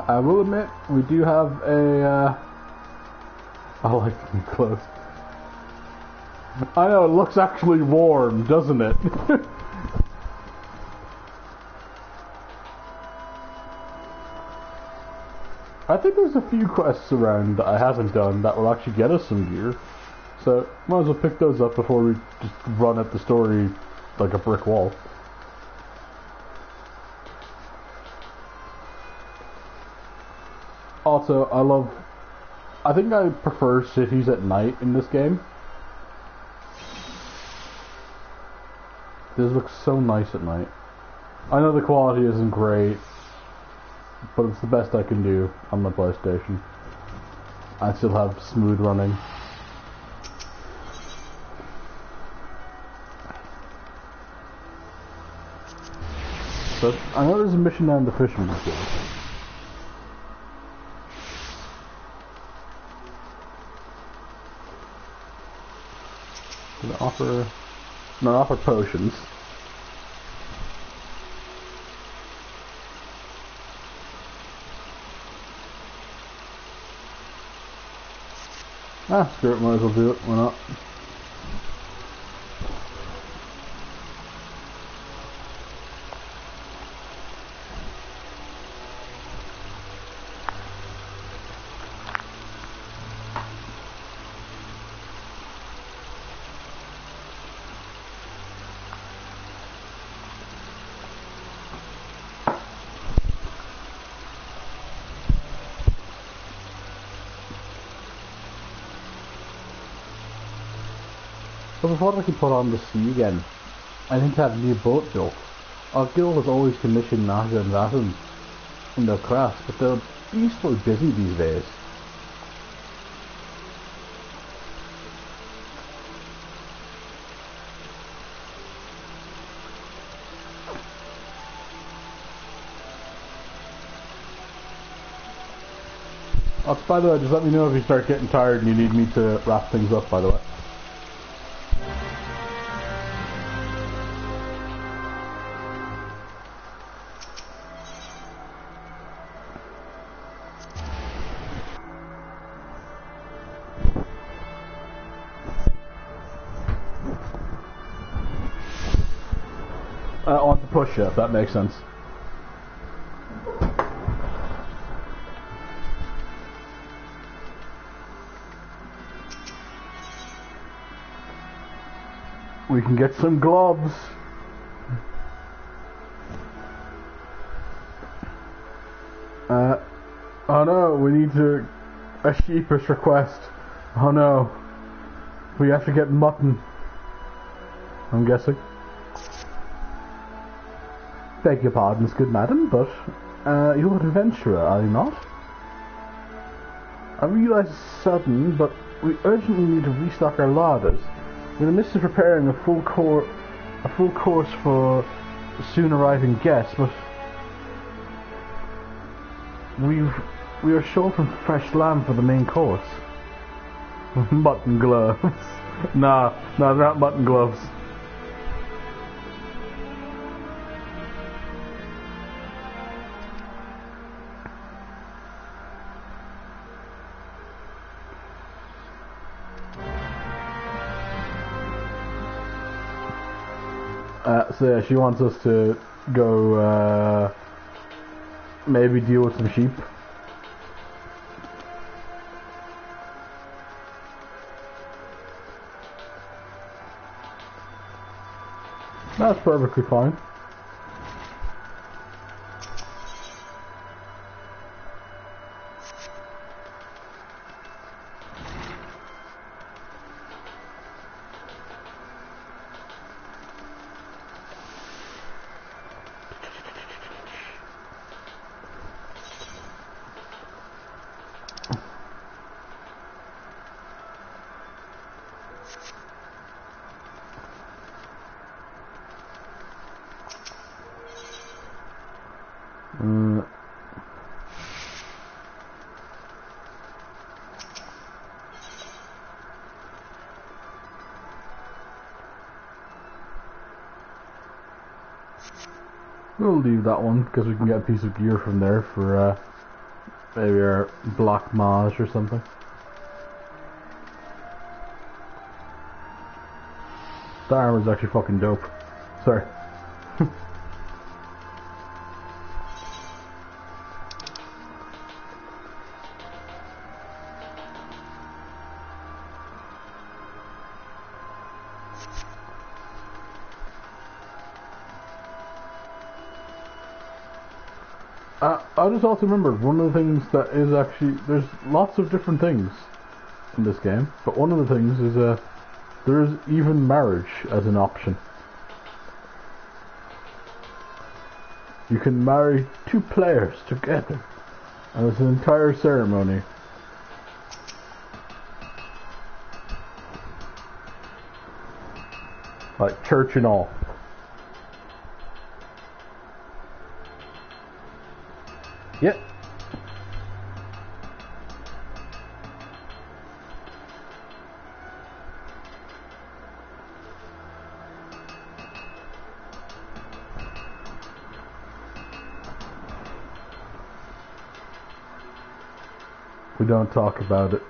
I will admit, we do have a, I like them close. I know, it looks actually warm, doesn't it? I think there's a few quests around that I haven't done that will actually get us some gear. So, might as well pick those up before we just run at the story like a brick wall. Also, I think I prefer cities at night in this game. This looks so nice at night. I know the quality isn't great, but it's the best I can do on my PlayStation. I still have smooth running. So, I know there's a mission down the Fisherman's Guild. Offer potions. Ah, screw it, might as well do it, why not? But before I can put on the sea again, I need to have a new boat built. Our guild has always commissioned Naga and Ratten in their crafts, but they're beastly busy these days. Oh, by the way, just let me know if you start getting tired and you need me to wrap things up, by the way. On to push it, if that makes sense. We can get some gloves. Oh no, we need a sheepish request. Oh no. We have to get mutton. I'm guessing. Beg your pardon, good madam, but you're an adventurer, are you not? I realise it's sudden, but we urgently need to restock our larders. We're in the midst of preparing a full course for soon arriving guests, but we are short on fresh lamb for the main course. Mutton gloves. Nah, they're not mutton gloves. So yeah, she wants us to go, maybe deal with some sheep. That's perfectly fine. We'll leave that one because we can get a piece of gear from there for maybe our Black Mage or something. The armor's actually fucking dope. Sorry. I just also remembered one of the things that is actually, there's lots of different things in this game, but one of the things is there's even marriage as an option. You can marry two players together, and it's an entire ceremony. Like church and all. Yep. We don't talk about it.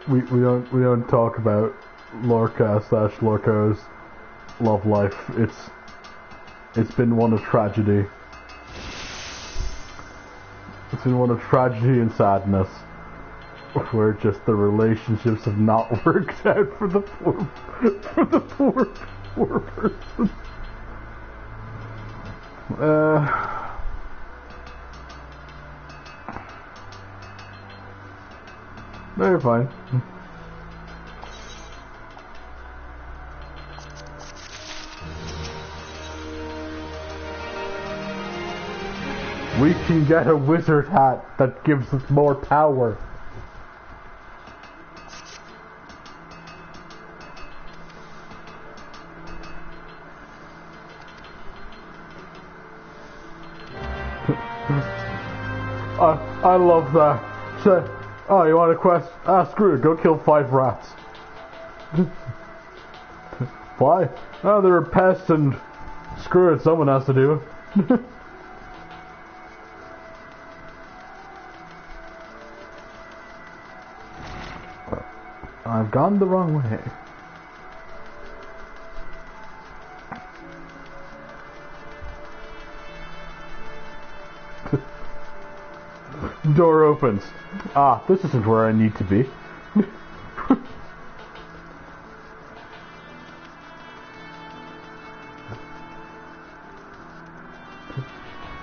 We don't talk about Lorca/Lorco's love life. It's been one of tragedy. It's been one of tragedy and sadness, where just the relationships have not worked out for the poor person. No, you're fine. We can get a wizard hat that gives us more power. I love that. So, oh, you want a quest? Ah, screw it. Go kill 5 rats. Why? Oh, they're a pest and screw it. Someone has to do it. I've gone the wrong way. Door opens. Ah, this isn't where I need to be.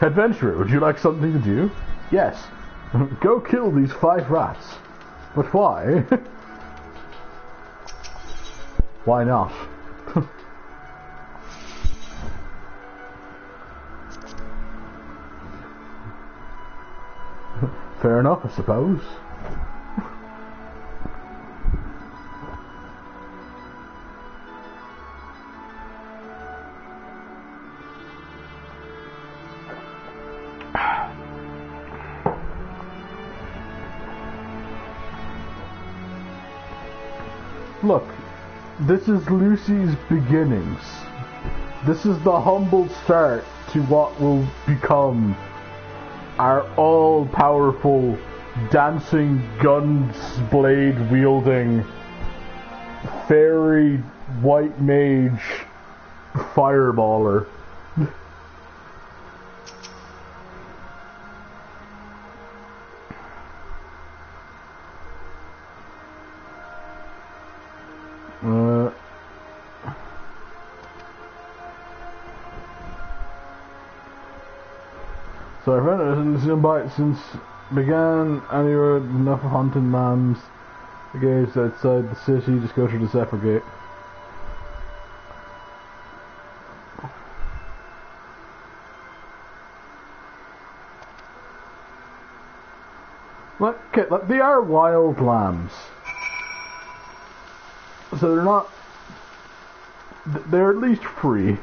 Adventurer, would you like something to do? Yes. Go kill these 5 rats. But why? Why not? Fair enough, I suppose. Look, this is Lucy's beginnings. This is the humble start to what will become our all-powerful, dancing, guns blade wielding, fairy white mage fireballer. So I found it in bite since began anywhere enough hunting lambs. The gates outside the city, just go through the separate gate. Well, okay, they are wild lambs. So they're not... They're at least free.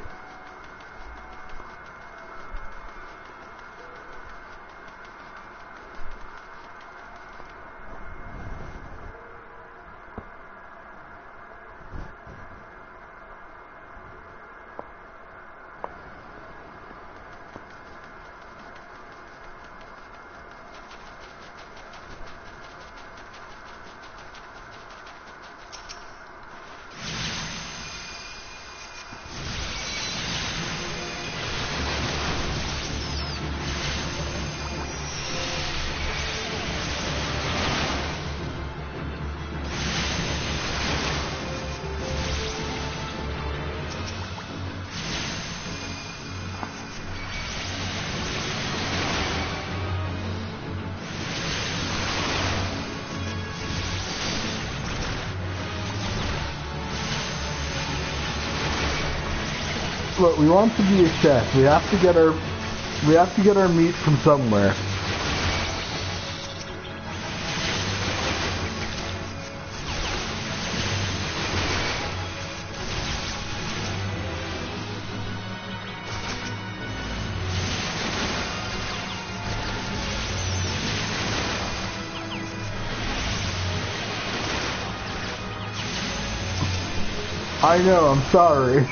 Look, we want to be a chef. We have to get our meat from somewhere. I know, I'm sorry.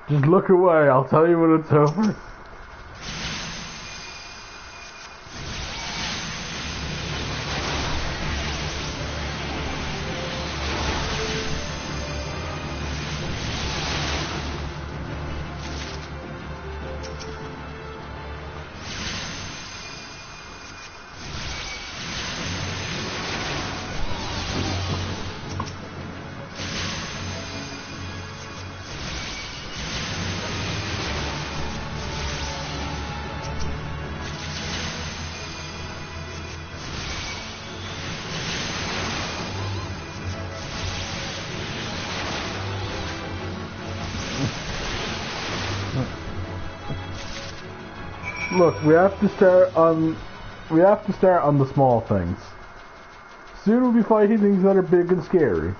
Just look away, I'll tell you when it's over. Look, we have to start on the small things. Soon we'll be fighting things that are big and scary.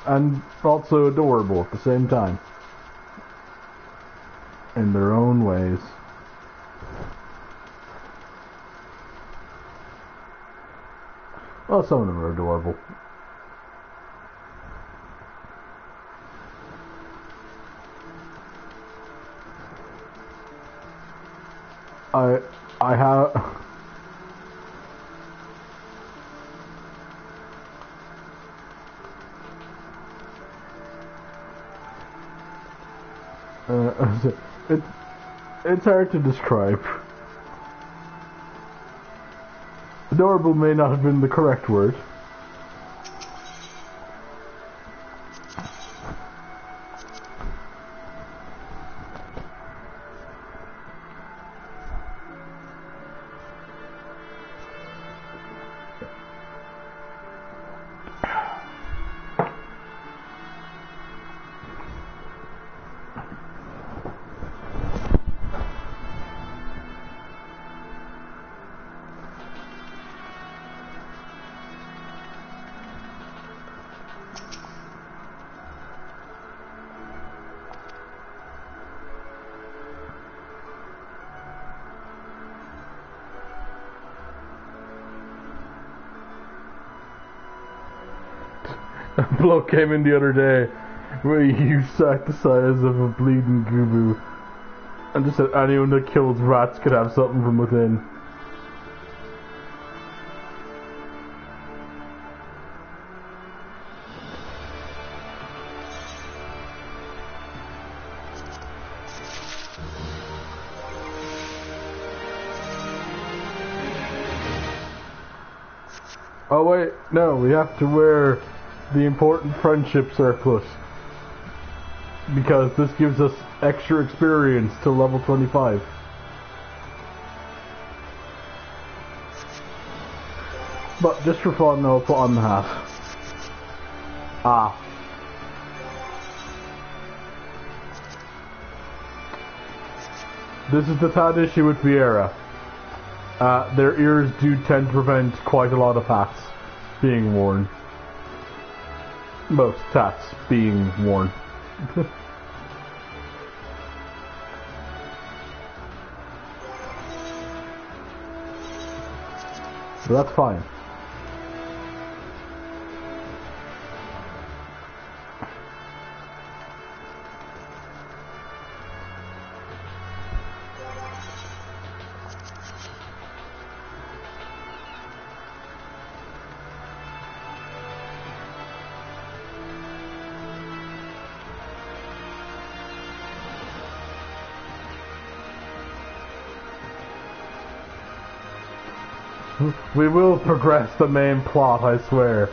And also adorable at the same time. In their own ways. Well, some of them are adorable. I have it's hard to describe. Adorable may not have been the correct word. A bloke came in the other day where you sacked the size of a bleeding goo and just said anyone that kills rats could have something from within. Oh wait, no, we have to wear the important friendship circlet because this gives us extra experience to level 25. But just for fun, I'll put on the hat. Ah. This is the tad issue with Vieira. Their ears do tend to prevent quite a lot of hats being worn. Most hats being worn. So that's fine. We will progress the main plot, I swear.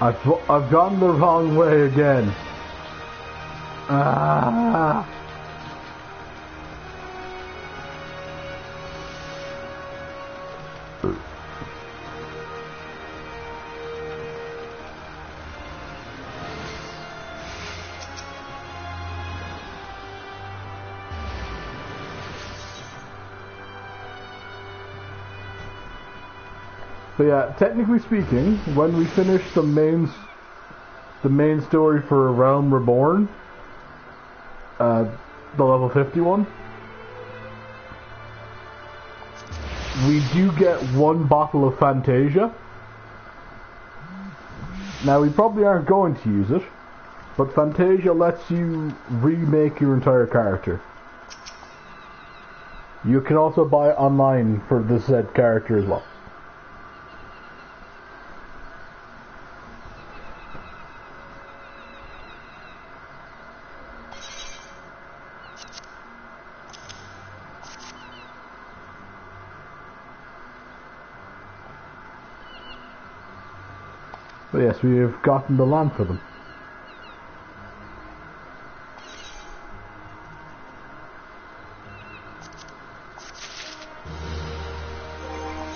I've gone the wrong way again. Ah. But yeah, technically speaking, when we finish the main story for Realm Reborn, the level 51, we do get one bottle of Fantasia. Now we probably aren't going to use it, but Fantasia lets you remake your entire character. You can also buy it online for the said character as well. But yes, we have gotten the land for them.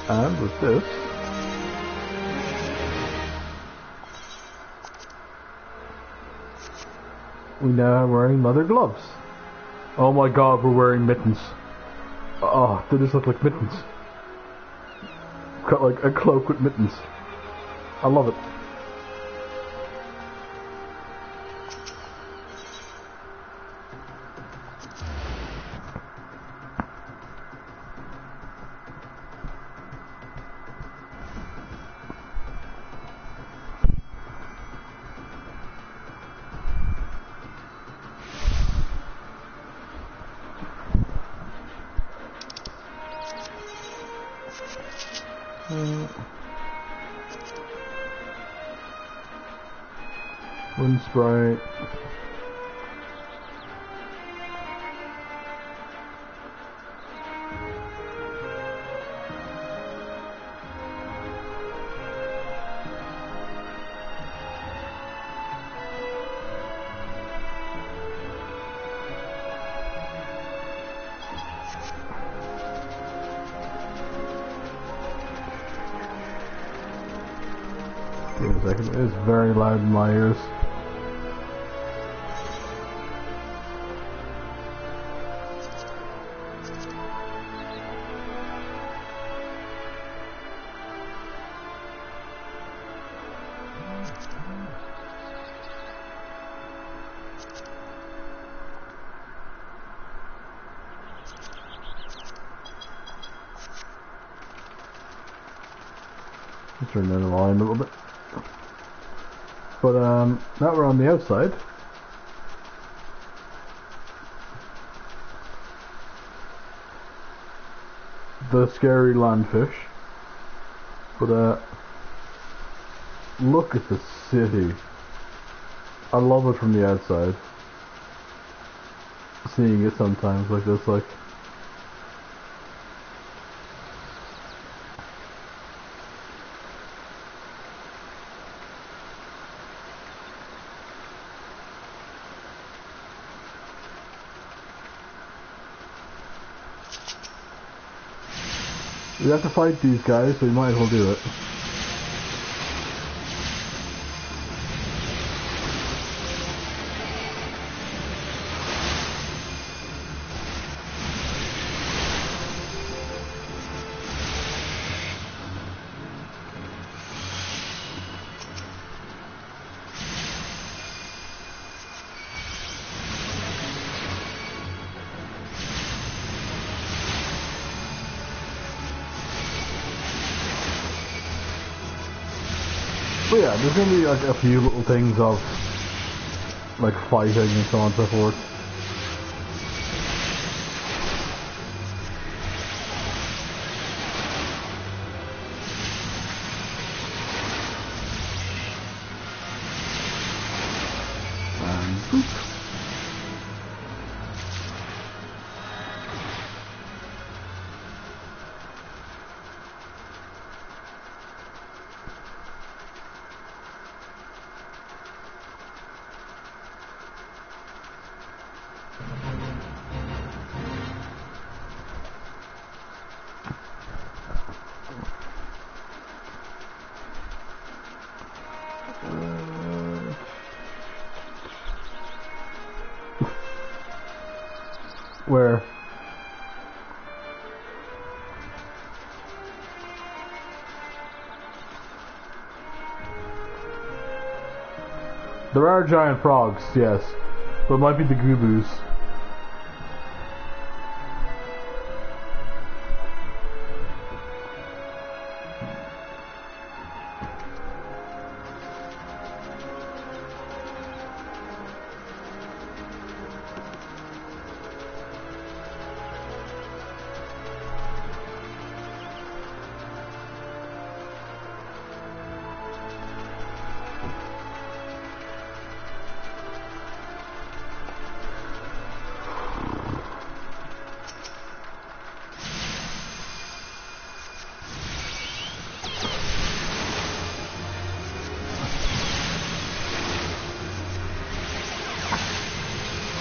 And with this, we now are wearing leather gloves. Oh my god, we're wearing mittens. Oh, they just look like mittens. Got like a cloak with mittens. I love it. Wind sprite. Give me a second, it is very loud in my ears. Let's turn down the volume a little bit. But now we're on the outside. The scary landfish. But look at the city. I love it from the outside. Seeing it sometimes like this, like. We have to fight these guys, so we might as well do it. But yeah, there's gonna be like a few little things of like fighting and so on and so forth. And boop. Where? There are giant frogs, yes. But it might be the goobos.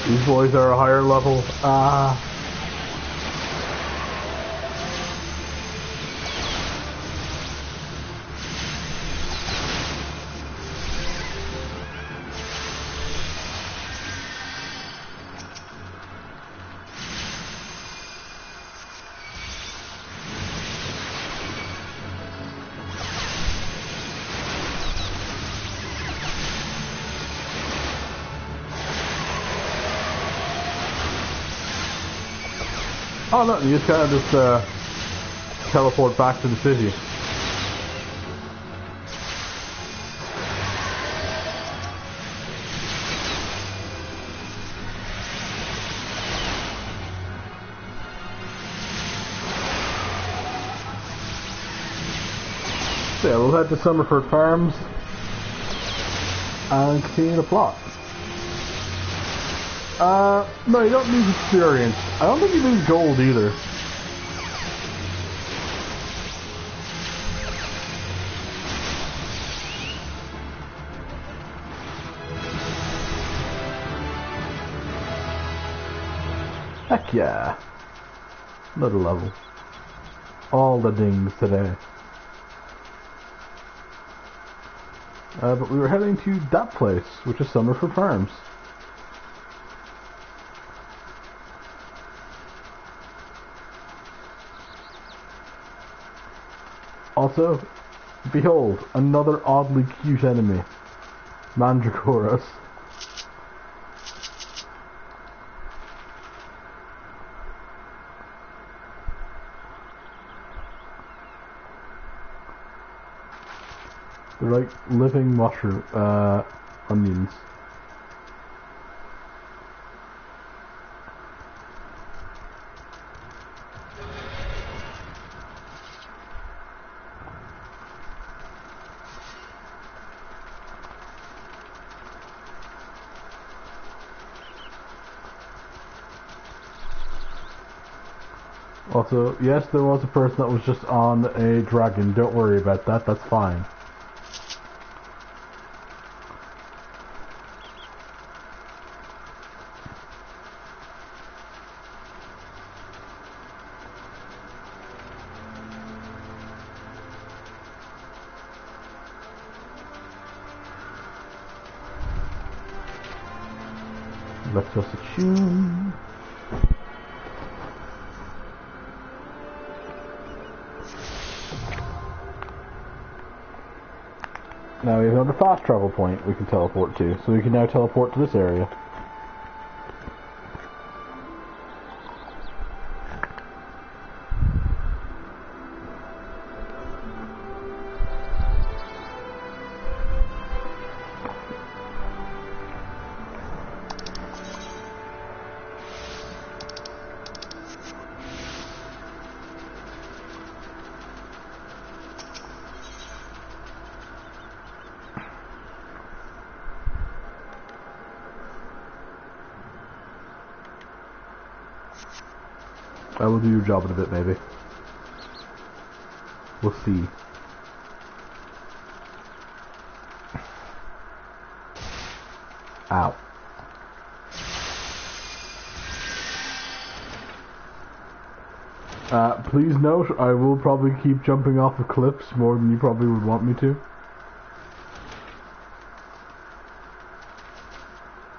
These boys are a higher level. Oh no, you just kind of just teleport back to the city. So yeah, we'll head to Summerford Farms and continue the plot. No, you don't need experience. I don't think you need gold either. Heck yeah. Another level. All the dings today. But we were heading to that place, which is Summerford Farms. Also, behold, another oddly cute enemy. Mandragoras. They're like living mushroom, onions. Also, yes, there was a person that was just on a dragon. Don't worry about that. That's fine. Let's just tune. Now we have another fast travel point we can teleport to, so we can now teleport to this area. I will do your job in a bit, maybe. We'll see. Ow. Please note, I will probably keep jumping off of cliffs more than you probably would want me to.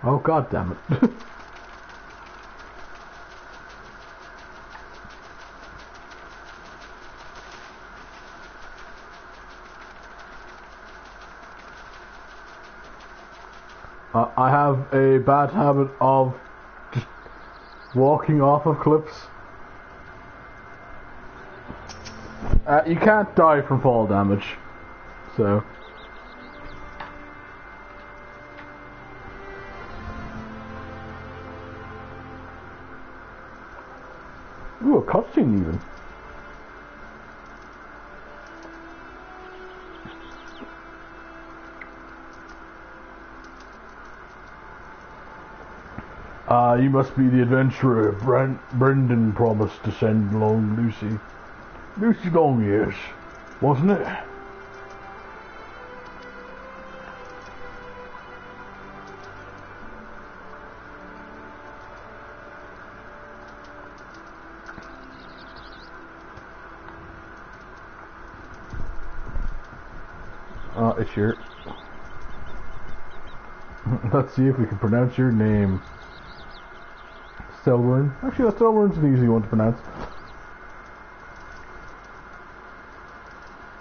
Oh, god damn it. I have a bad habit of just walking off of cliffs. You can't die from fall damage, so... Ooh, a cutscene even. You must be the adventurer Brendan promised to send along Lucy. Lucy Long, yes, wasn't it? It's your... Let's see if we can pronounce your name. Selwyn. Actually, Selwyn's an easy one to pronounce.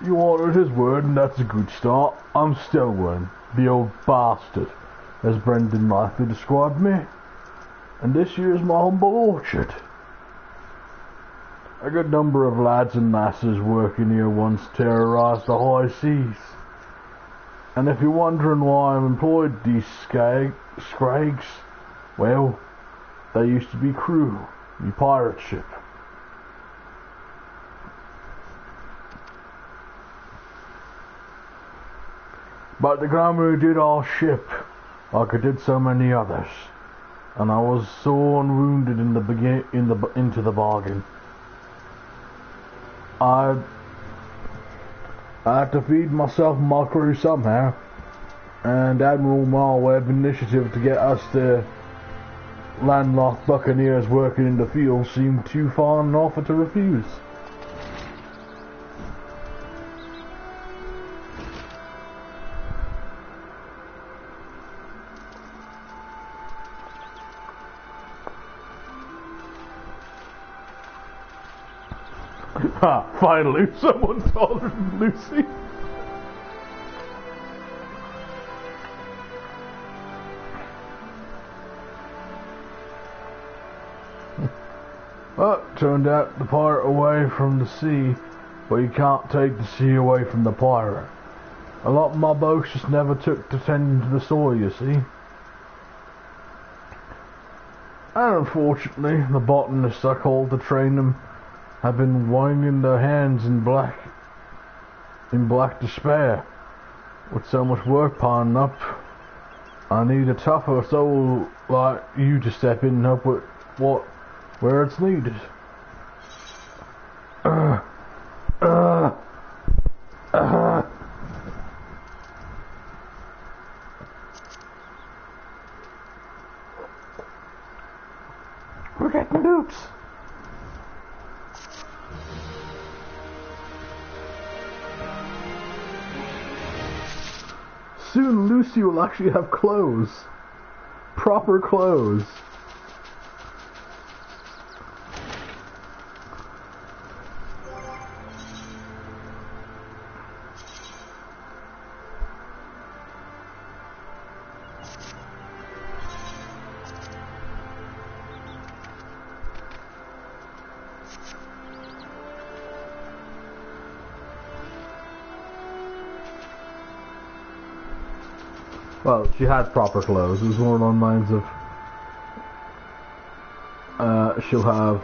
You ordered his word, and that's a good start. I'm Selwyn, the old bastard, as Brendan likely described me. And this here's my humble orchard. A good number of lads and lasses working here once terrorised the high seas. And if you're wondering why I'm employed these scrags, well, they used to be crew, me pirate ship. But the grammar did our ship, like it did so many others, and I was sore and wounded into the bargain. I had to feed myself and my crew somehow, and Admiral Marwebb's initiative to get us the landlocked buccaneers working in the field seemed too far an offer to refuse. Ha! Finally, someone taller than Lucy. Well, turned out the pirate away from the sea, but you can't take the sea away from the pirate. A lot of my boats just never took to tending to the soil, you see. And unfortunately, the botanists I called to train them have been wringing their hands in black despair. With so much work piling up, I need a tougher soul like you to step in and help with where it's needed. We're getting boots. Soon Lucy will actually have clothes. Proper clothes. Well, she had proper clothes. It was more along the lines of she'll have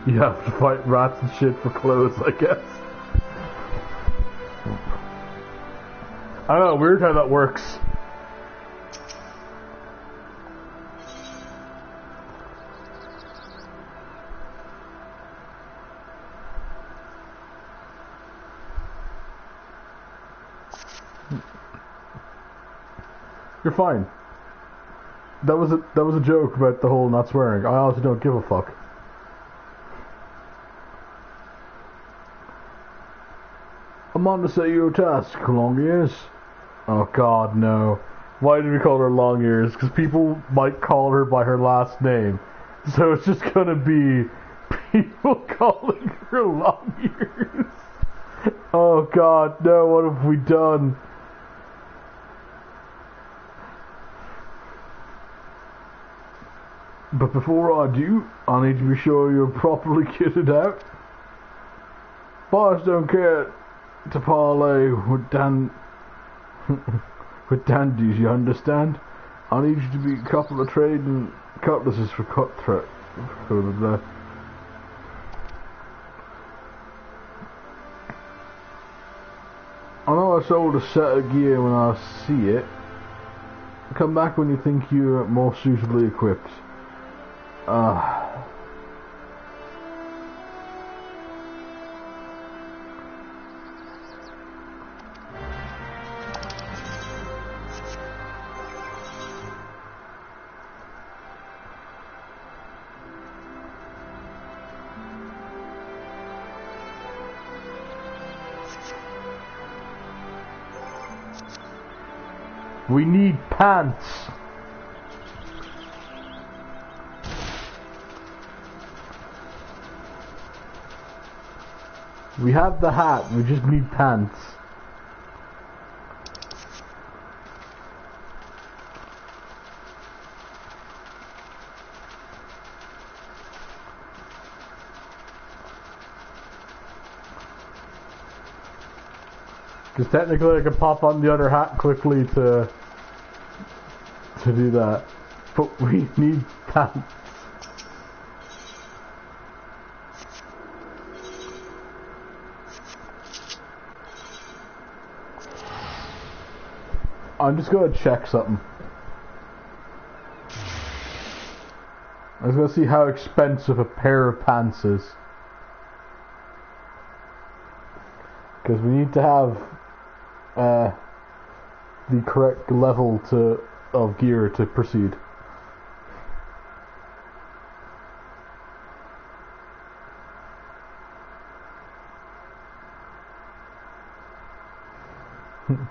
you have to fight rats and shit for clothes, I guess. I don't know, weird how that works. You're fine. that was a joke about the whole not swearing. I also don't give a fuck. I'm on to say your task, long ears. Oh god, no. Why did we call her long ears? Because people might call her by her last name. So it's just gonna be people calling her long ears. Oh god, no, what have we done? But before I do, I need to be sure you're properly kitted out. Boys don't care to parlay with with dandies, you understand? I need you to be a couple of trading cutlasses for cutthroat. I know I sold a set of gear when I see it. Come back when you think you're more suitably equipped. We need pants. We have the hat, we just need pants. Because technically I can pop on the other hat quickly to do that. But we need pants. I'm just gonna check something. I was gonna see how expensive a pair of pants is. Because we need to have the correct level of gear to proceed.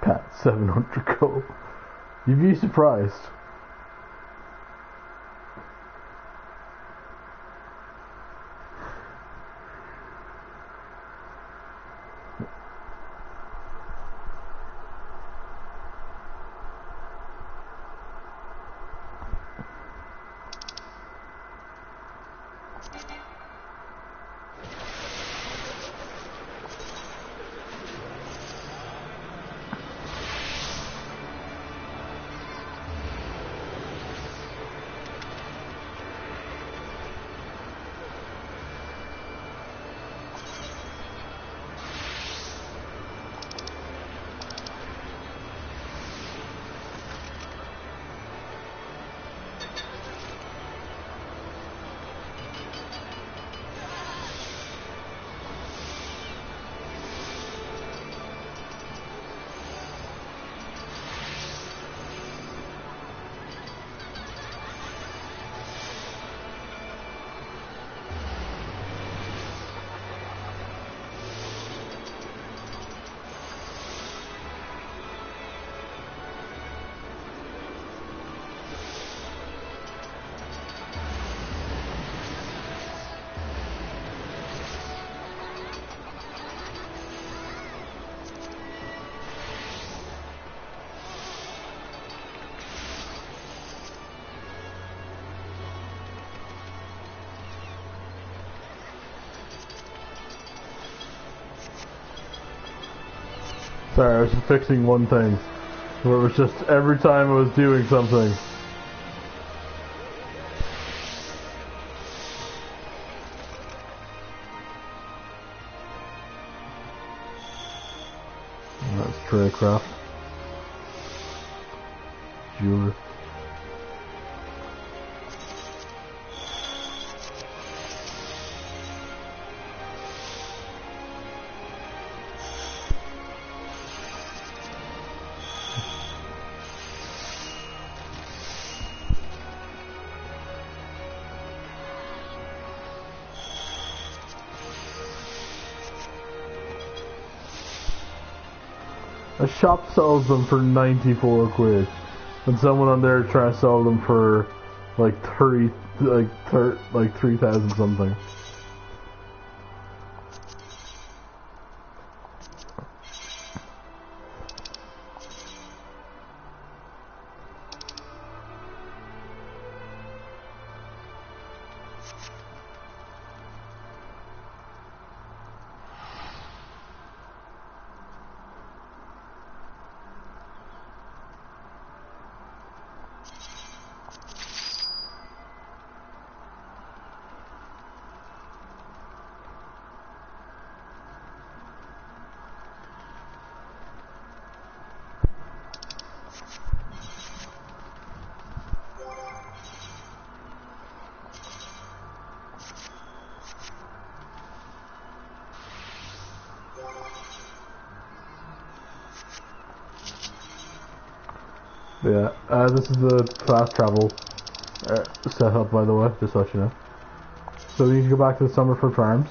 Pat 700 gold. You'd be surprised. Sorry, I was just fixing one thing. Where it was just every time I was doing something. That's Tradecraft. Jeweler. A shop sells them for 94 quid, and someone on there trying to sell them for like 3,000 something. Yeah, this is the fast travel setup, by the way, just to let you know. So we need to go back to the Summerford Farms.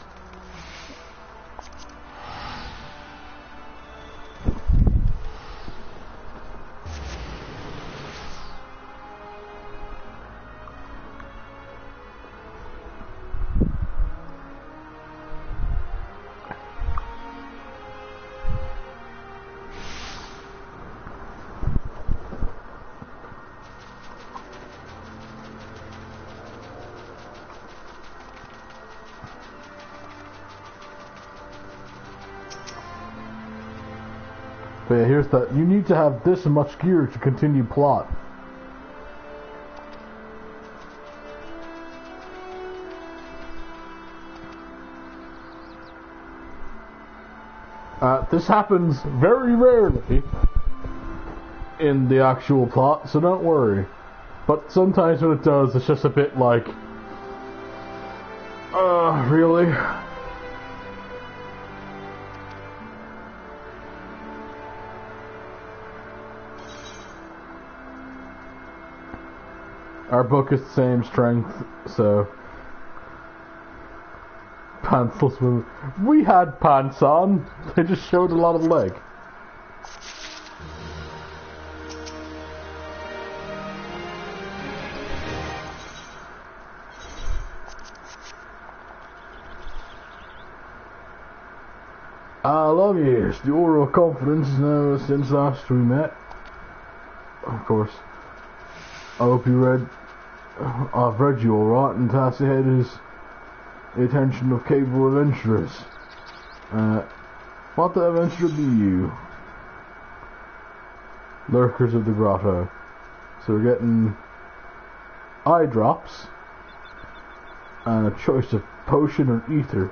But yeah, here's the... You need to have this much gear to continue plot. This happens very rarely in the actual plot, so don't worry. But sometimes when it does, it's just a bit like... really? Our book is the same strength, so... Pantsless women. We had pants on, they just showed a lot of leg. I love you. The aura of confidence is now since last we met. Of course. I hope you read... I've read you alright, and task ahead is the attention of capable adventurers. What the adventurer be you? Lurkers of the grotto. So we're getting eye drops and a choice of potion or ether.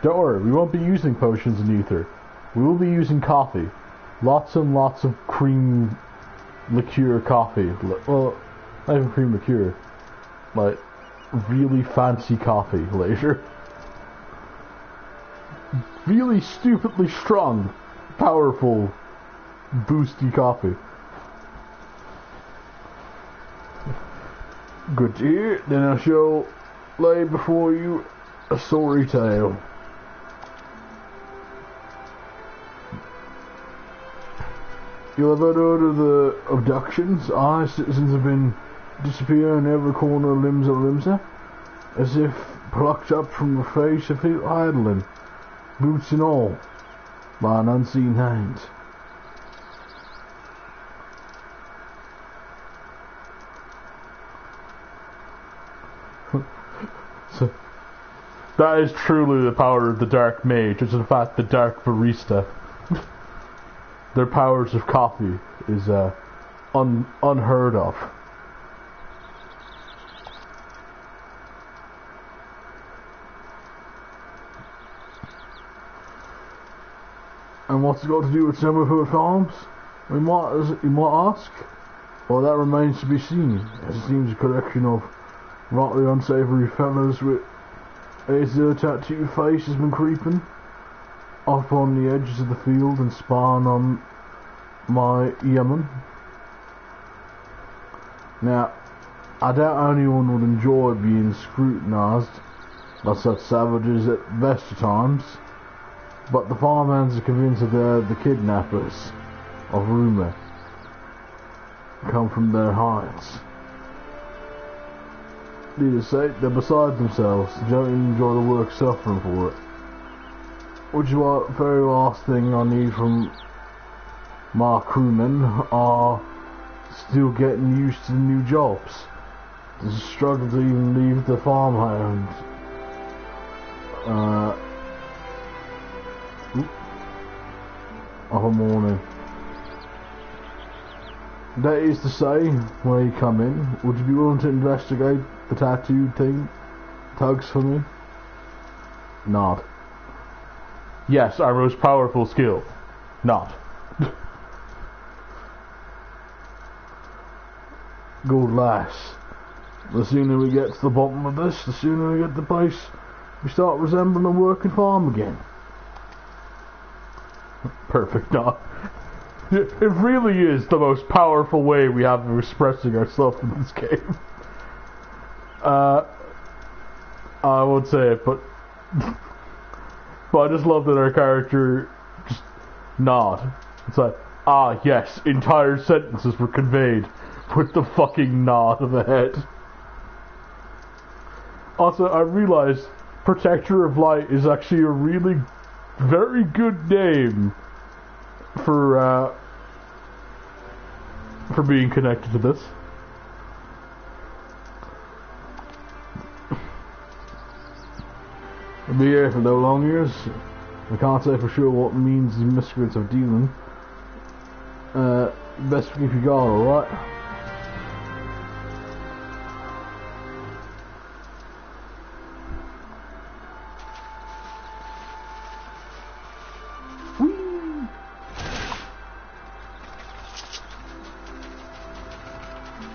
Don't worry, we won't be using potions and ether. We will be using coffee. Lots and lots of cream liqueur coffee. Well, not even cream liqueur. Like, really fancy coffee later. Really stupidly strong, powerful, boosty coffee. Good to hear. Then I shall lay before you a story tale. You'll have heard of the abductions. Our citizens have been disappearing in every corner of Limsa, as if plucked up from the face of feet idling, boots and all, by an unseen hand. So, that is truly the power of the Dark Mage, which is in fact the Dark Barista. Their powers of coffee is unheard of. And what's it got to do with Summerford Farms? You might ask. Well, that remains to be seen, as it seems a collection of rightly unsavoury fellows with a tattooed face has been creeping up on the edges of the field and spying on my yeoman. Now, I doubt anyone would enjoy being scrutinised are such savages at best of times, but the farmhands are convinced that they're the kidnappers of Ruma come from their hides. Needless to say, they're beside themselves, they don't even enjoy the work suffering for it. Which is why the very last thing I need from my crewmen are still getting used to the new jobs. They struggle to even leave the farmhouse of a morning. That is to say, when you come in, would you be willing to investigate the tattooed thing? Tugs for me? Nod. Yes, our most powerful skill. Nod. Good lass. The sooner we get to the bottom of this, the sooner we get the place we start resembling a working farm again. Perfect nod. It really is the most powerful way we have of expressing ourselves in this game. I won't say it, but I just love that our character just nod. It's like, ah yes, entire sentences were conveyed with the fucking nod of the head. Also, I realized Protector of Light is actually a really very good name for being connected to this. I'll be here for no long years. I can't say for sure what means the miscreants are dealing. Best keep your guard, alright?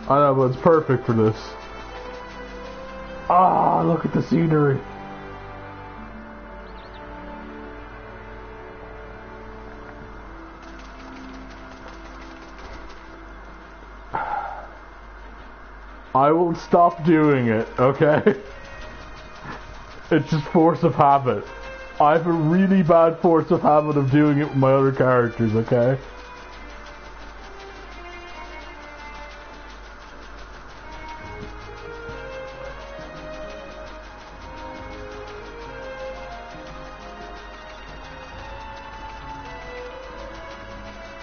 I know, but it's perfect for this. Ah, look at the scenery. I won't stop doing it, okay? It's just force of habit. I have a really bad force of habit of doing it with my other characters, okay?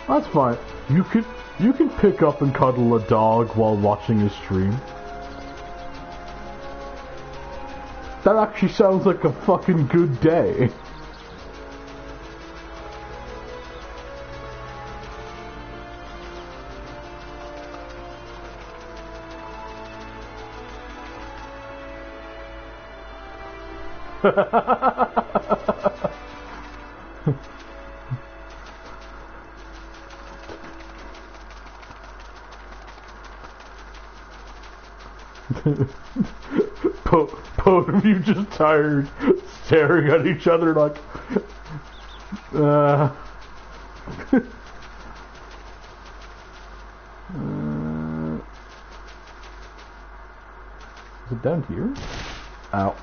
That's fine. You can pick up and cuddle a dog while watching a stream. That actually sounds like a fucking good day. Both of you just tired, staring at each other like, Is it down here? Ow.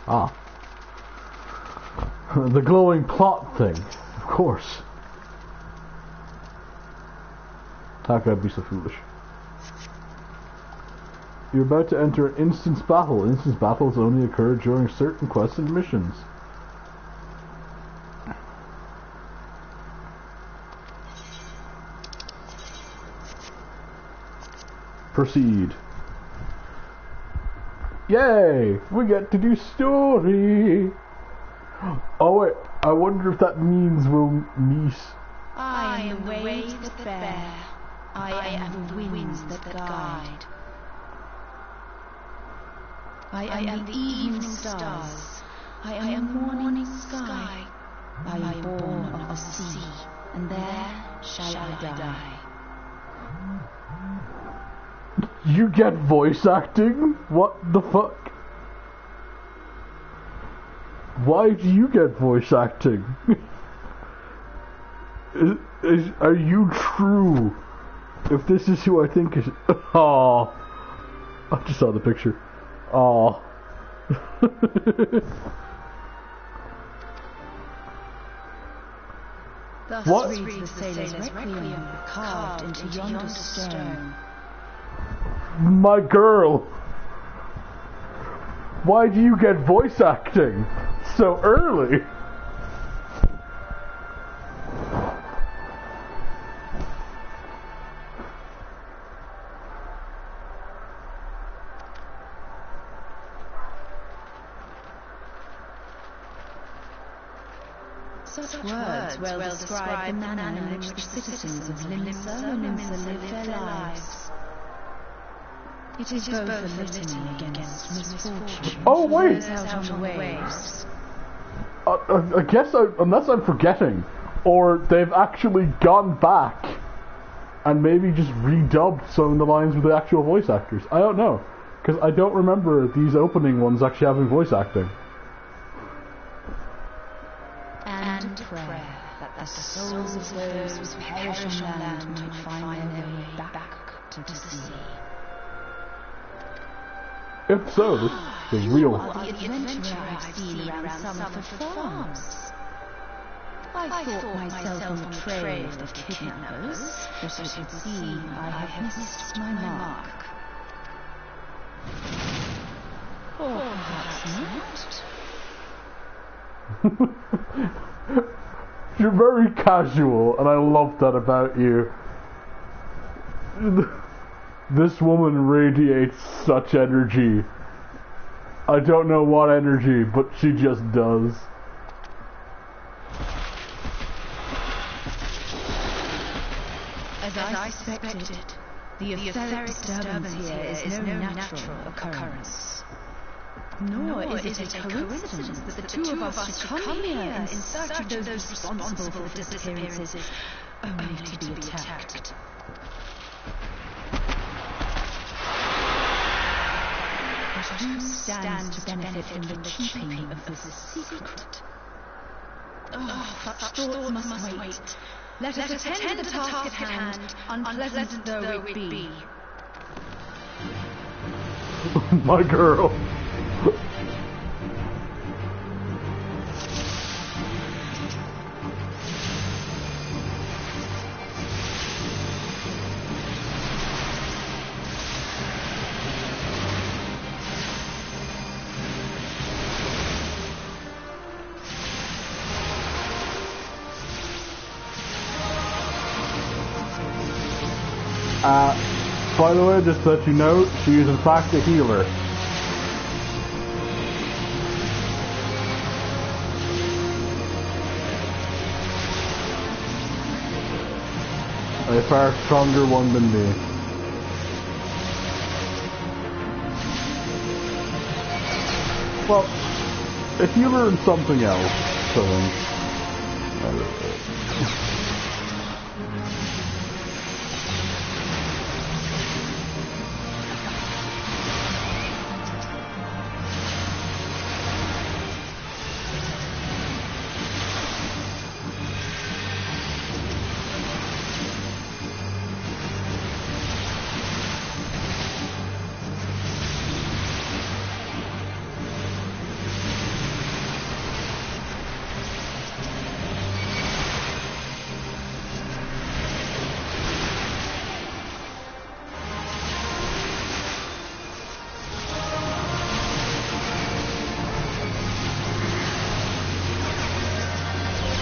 Ah. The glowing plot thing, of course. How could I be so foolish? You're about to enter an instance battle. Instance battles only occur during certain quests and missions. Proceed. Yay! We get to do story! Oh wait, I wonder if that means we'll meet... I am the waves that bear. I am the winds that guide. I am the evening stars. I am the morning sky. I am born of the sea, and there shall I die. You get voice acting? What the fuck? Why do you get voice acting? Are you true? If this is who I think is... Oh, I just saw the picture. Oh. Thus What? reads the sailor's requiem, carved into yonder stone. My girl! Why do you get voice acting so early? Such words well describe the manner in which the citizens of Limsa live their lives. It is both a litany against misfortune. Oh, wait! Out on the waves. I guess, unless I'm forgetting, or they've actually gone back and maybe just redubbed some of the lines with the actual voice actors. I don't know, because I don't remember these opening ones actually having voice acting. And prayer that the souls of those who perish on land might find their way back to the sea. If so, this is real. You are the adventurer I've seen around some of the farms. I thought myself on the trail of the kidnappers, but it would seem I have missed my mark. Or perhaps not. You're very casual, and I love that about you. This woman radiates such energy. I don't know what energy, but she just does. As I suspected, the etheric disturbance here is no natural occurrence. Nor is it a coincidence that the two of us should come here in search of those responsible for the disappearances, only to be attacked. But who stands to benefit from the keeping of this secret? Oh, such thoughts must wait. Let us attend to the task at hand, unpleasant though it be. My girl. By the way, just to let you know, she is in fact a healer. A far stronger one than me. Well, a healer and something else, so...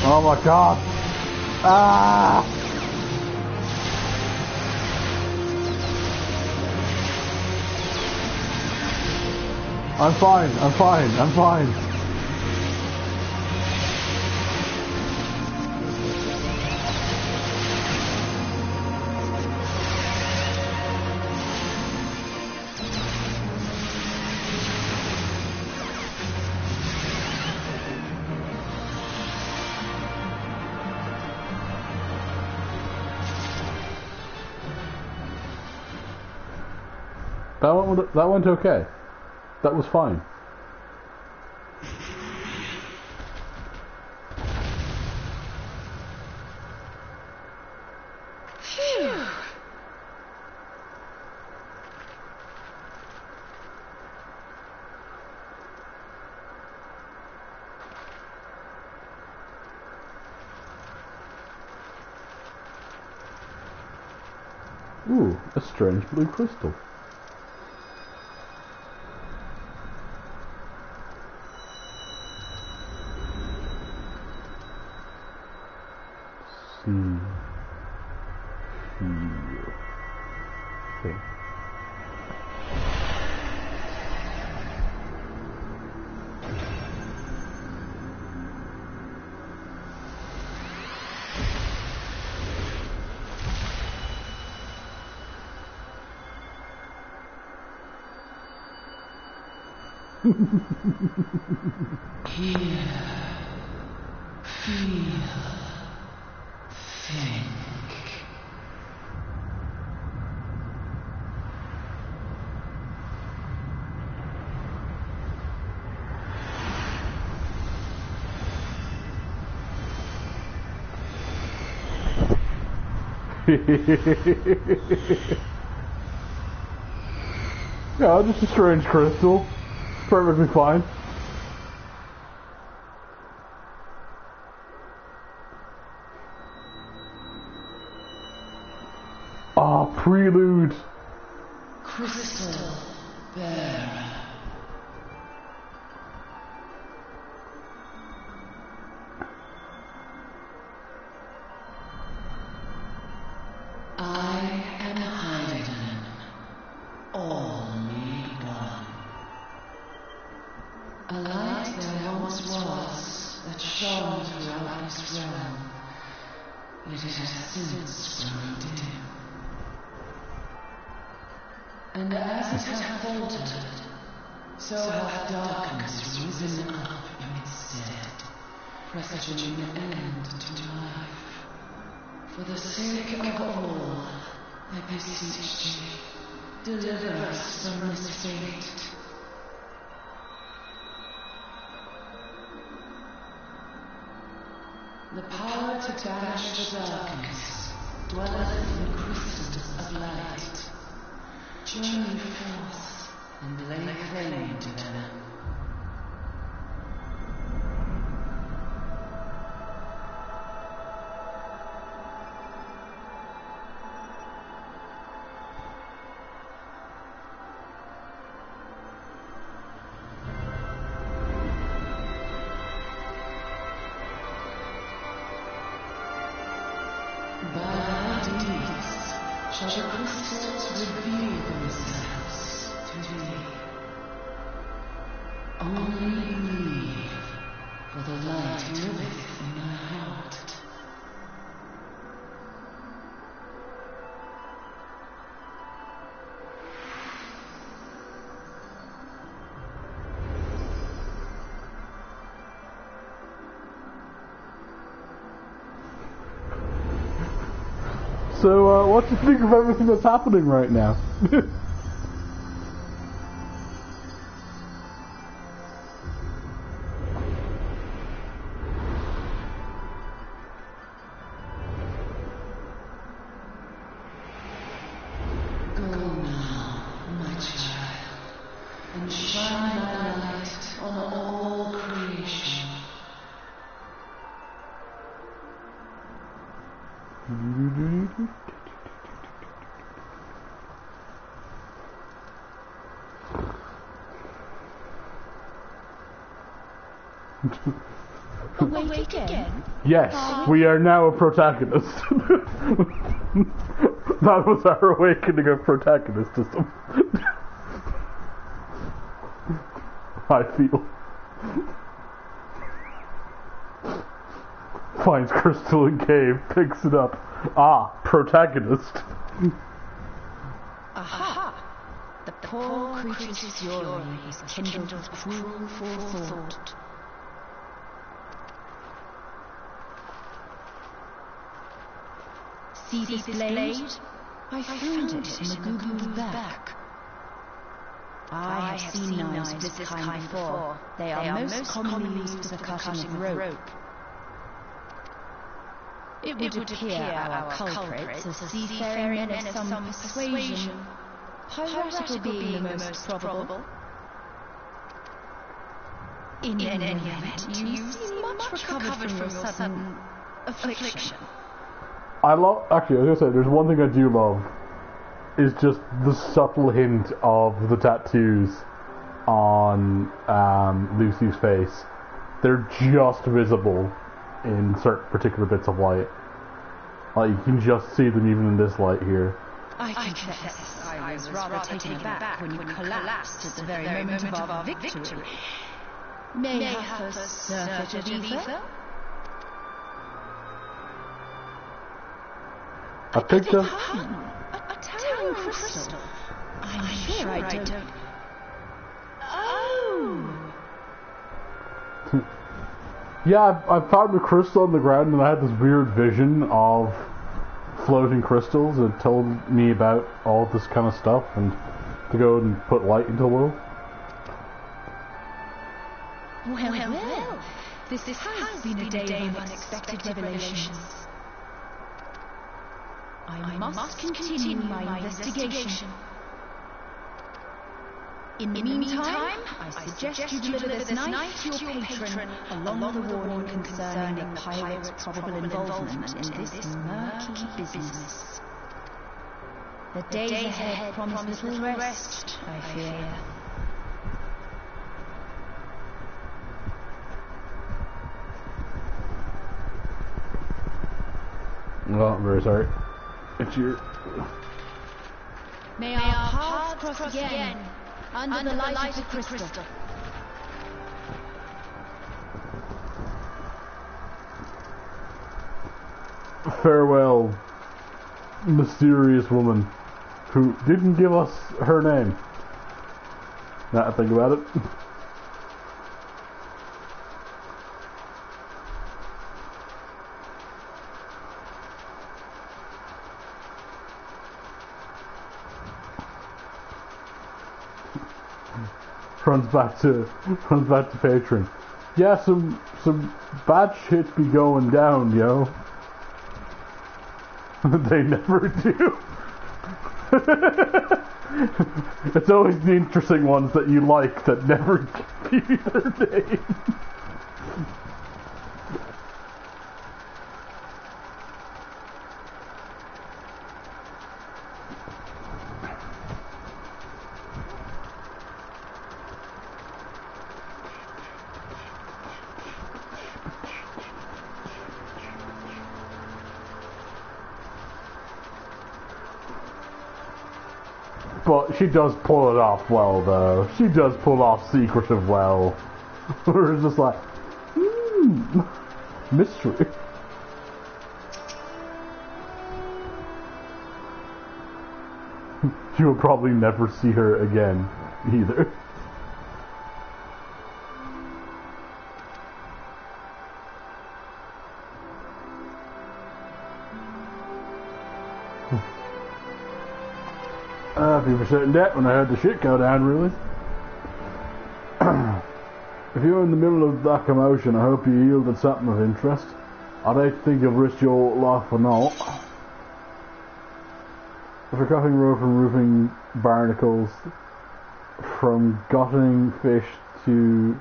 Oh my god! Ah! I'm fine, I'm fine, I'm fine. That went okay. That was fine. Phew. Ooh, a strange blue crystal. See. Feel. Think. Hear, feel, think. Yeah, just a strange crystal. Perfectly fine. Ah, prelude. Crystal bearer. I am Haydn, all made one. A light there once was that shone throughout this realm, yet it has since grown dim. And as it hath faltered, so hath darkness risen up in its stead, presaging an end to life. For the sake of all, I beseech thee, deliver us from this fate. The power to banish the darkness dwelleth in crystals of light. Journey forth and lay claim to them. By thy deeds shall the crystals reveal themselves to thee. Only believe, for the light liveth in thy heart. So, what do you think of everything that's happening right now? Go now, my child, and shine thy light on all creation. Awake again? Yes, we are now a protagonist. That was our awakening of protagonistism. I feel. Finds crystal in cave, picks it up. Ah, protagonist. Aha! The poor creature's fury is kindled with cruel forethought. See this blade? I found it in the Gugu's back. I have seen knives of this kind before. They are most commonly used for the cutting of rope. It would appear our culprits are seafaring men of some persuasion, piratical being the most probable. In any event, you seem much recovered from your sudden affliction. Actually, I was gonna say, there's one thing I do love. is just the subtle hint of the tattoos on Lucy's face. They're just visible in certain particular bits of light. Like, you can just see them even in this light here. I confess, I was rather taken aback when you collapsed at the very moment of our victory. Mayhap a surfeit of ether? I think that's... A towering crystal. I'm sure I don't... Oh! Yeah, I found a crystal on the ground and I had this weird vision of floating crystals that told me about all this kind of stuff and to go and put light into the world. Well, this has been a day of unexpected revelations. I must continue my investigation. In the meantime, I suggest you deliver this knife to your patron, along with a warning concerning the pirate's probable involvement in this murky business. The days ahead promise little rest, I fear. Well, I'm very sorry. It's your... May our paths cross again, under the light of the crystal. Farewell, mysterious woman who didn't give us her name. Now I think about it. Runs back to patron. Yeah, some bad shit be going down, yo. They never do. It's always the interesting ones that you like that never give you their name. But she does pull it off well, though. She does pull off secretive well. We're just like, mystery. You will probably never see her again, either. People certain that when I heard the shit go down, really. If you're in the middle of that commotion, I hope you yielded something of interest. I don't think you've risked your life for naught. If a cutting rope from roofing barnacles, from gutting fish to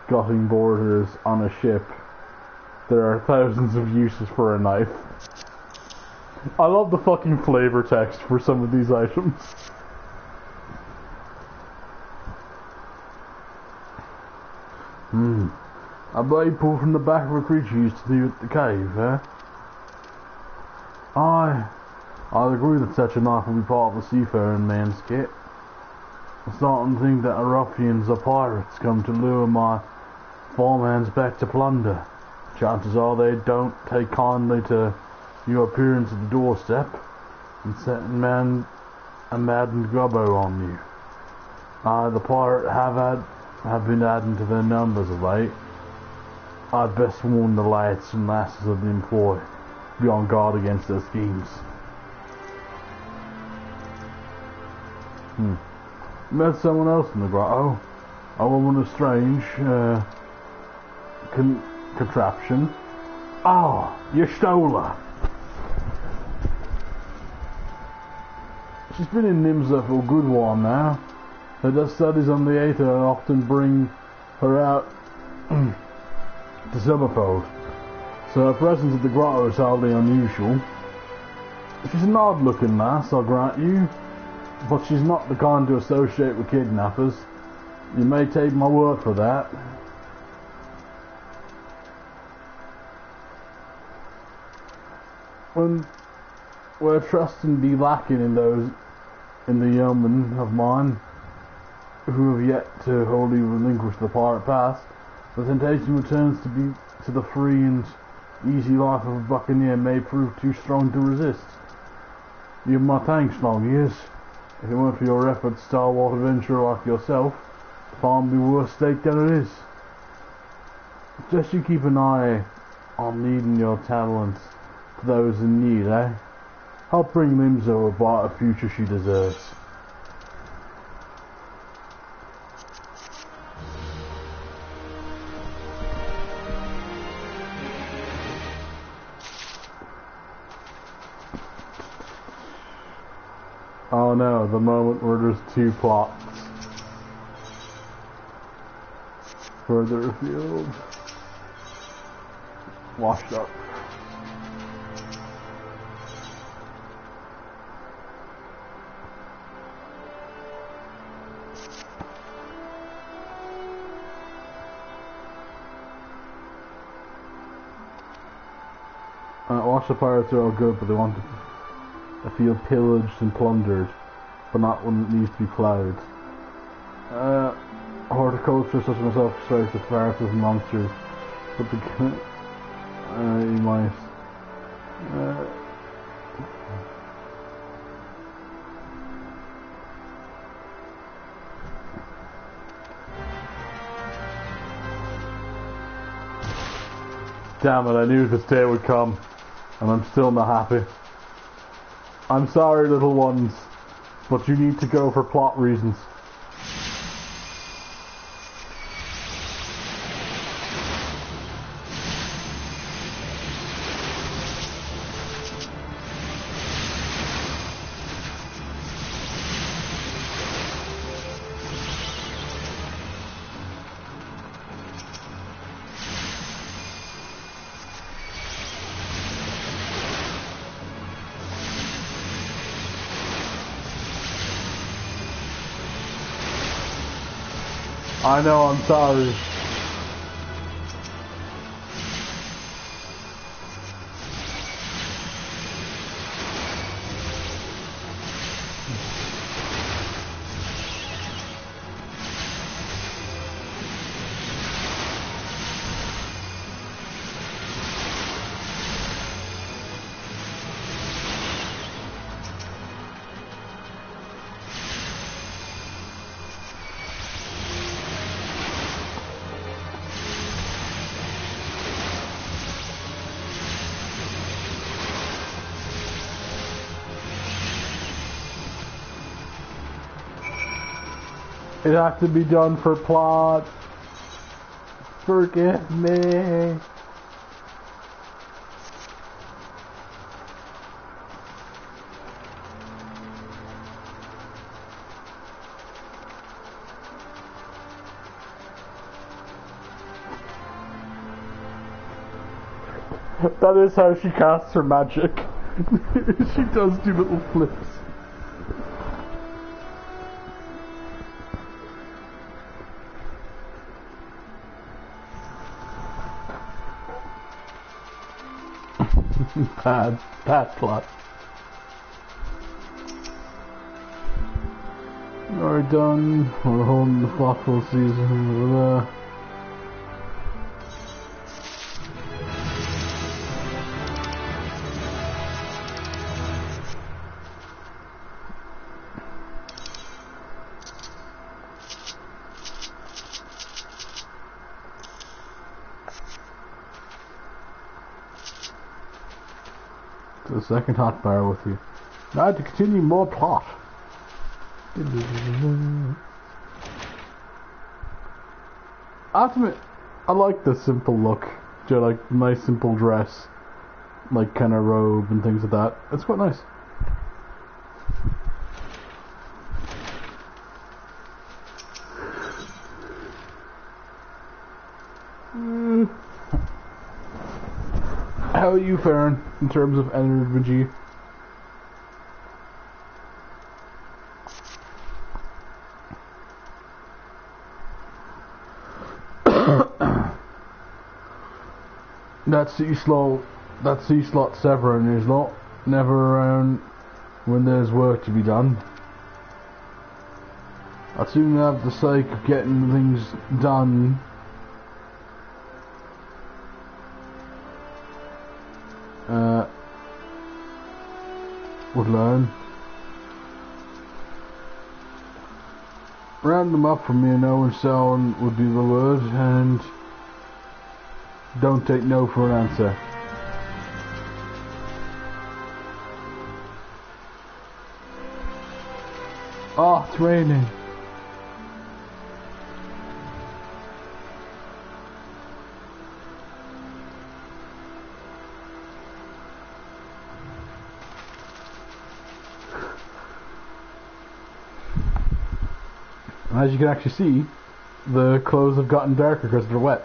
gutting borders on a ship, there are thousands of uses for a knife. I love the fucking flavor text for some of these items. A blade pulled from the back of a creature used to do at the cave, eh? I'd agree that such a knife would be part of a seafaring man's kit. I'm starting to think that the ruffians or pirates come to lure my foreman's back to plunder. Chances are they don't take kindly to your appearance at the doorstep and setting a maddened gobbo on you. The pirate have been adding to their numbers of late. I'd best warn the lads and lasses of the employ. Be on guard against their schemes. Met someone else in the grotto. A woman of strange contraption. You stole her. She's been in Nimsa for a good while now. Her does studies on the Aether and often bring her out to Summerfold, so her presence at the grotto is hardly unusual. She's an odd-looking lass, I'll grant you, but she's not the kind to associate with kidnappers. You may take my word for that. When where trust and be lacking in the yeomen of mine who have yet to wholly relinquish the pirate past, the temptation returns to the free and easy life of a buccaneer may prove too strong to resist. You have my thanks, long years. If it weren't for your efforts, stalwart adventurer like yourself, the farm would be worse state than it is. Just you keep an eye on leading your talents to those in need, eh? Help bring Limzo a brighter future she deserves. Oh no, the moment where there's two plots. Further afield. Washed up. Watch the pirates are all good, but they want to feel pillaged and plundered, but not when it needs to be plowed. Horticulture such as myself strikes with pirates and monsters, but the you might. Damn it, I knew this day would come, and I'm still not happy. I'm sorry, little ones, but you need to go for plot reasons. I know, I'm sorry. It has to be done for plot. Forgive me. That is how she casts her magic. She does do little flips. Bad plot. We're done. We're holding the thoughtful season. The second hot bar with you. Now to continue more plot. Ultimate, I like the simple look. Just like nice simple dress, like kind of robe and things like that. It's quite nice. How are you faring in terms of energy? That sea slot Severin is not never around when there's work to be done. I'd soon have the sake of getting things done would learn. Round them up from me, no and so on would be the word, and don't take no for an answer. Oh, it's raining. As you can actually see, the clothes have gotten darker because they're wet.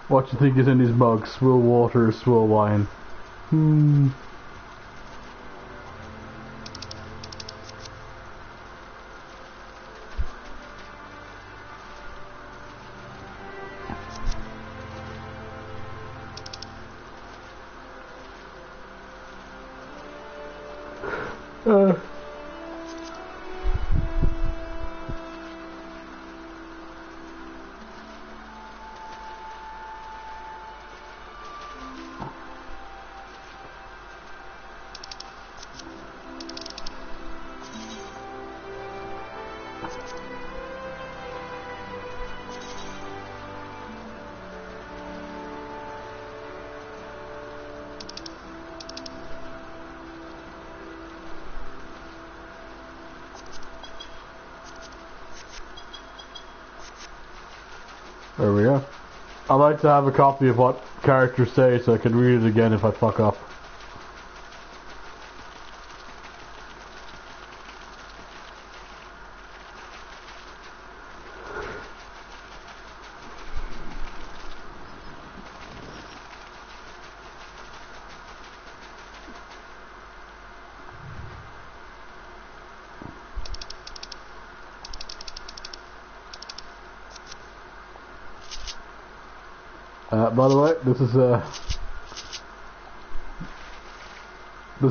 What you think is in his mug? Swill water or swill wine? There we go. I like to have a copy of what characters say so I can read it again if I fuck up. By the way, this is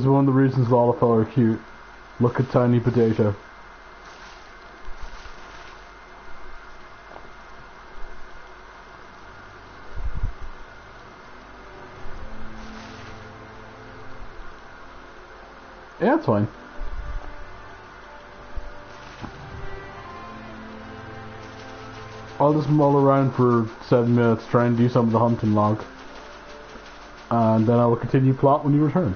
one of the reasons Lollipop are cute. Look at Tiny Potato. Yeah, it's fine. I'll just mull around for 7 minutes, try and do some of the hunting log. And then I will continue plot when you return.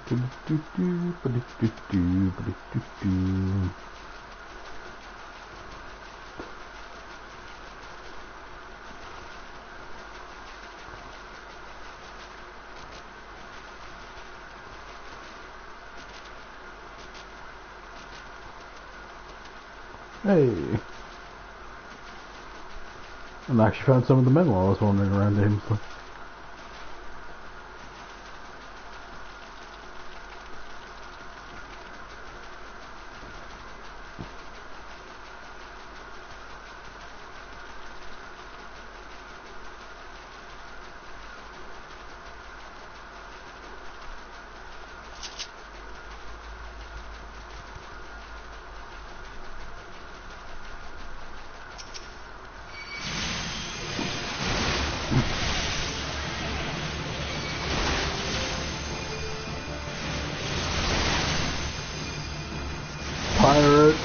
Hey! And I actually found some of the men while I was wandering around aimlessly. Pirate!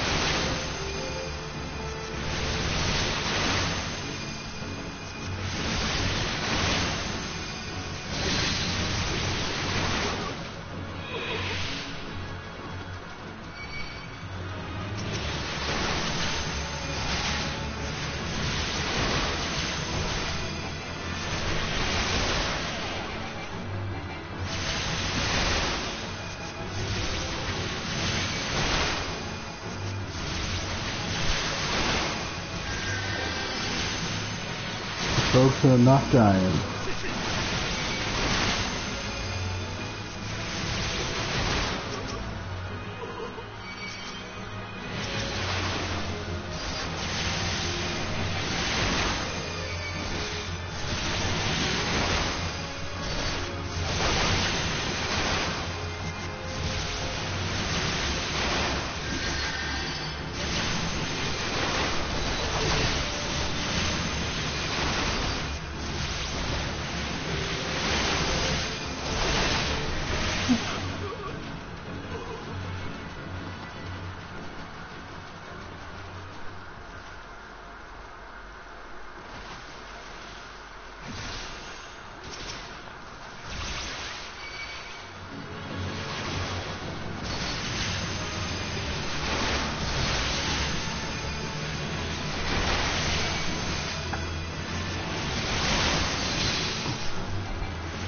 Folks are not dying.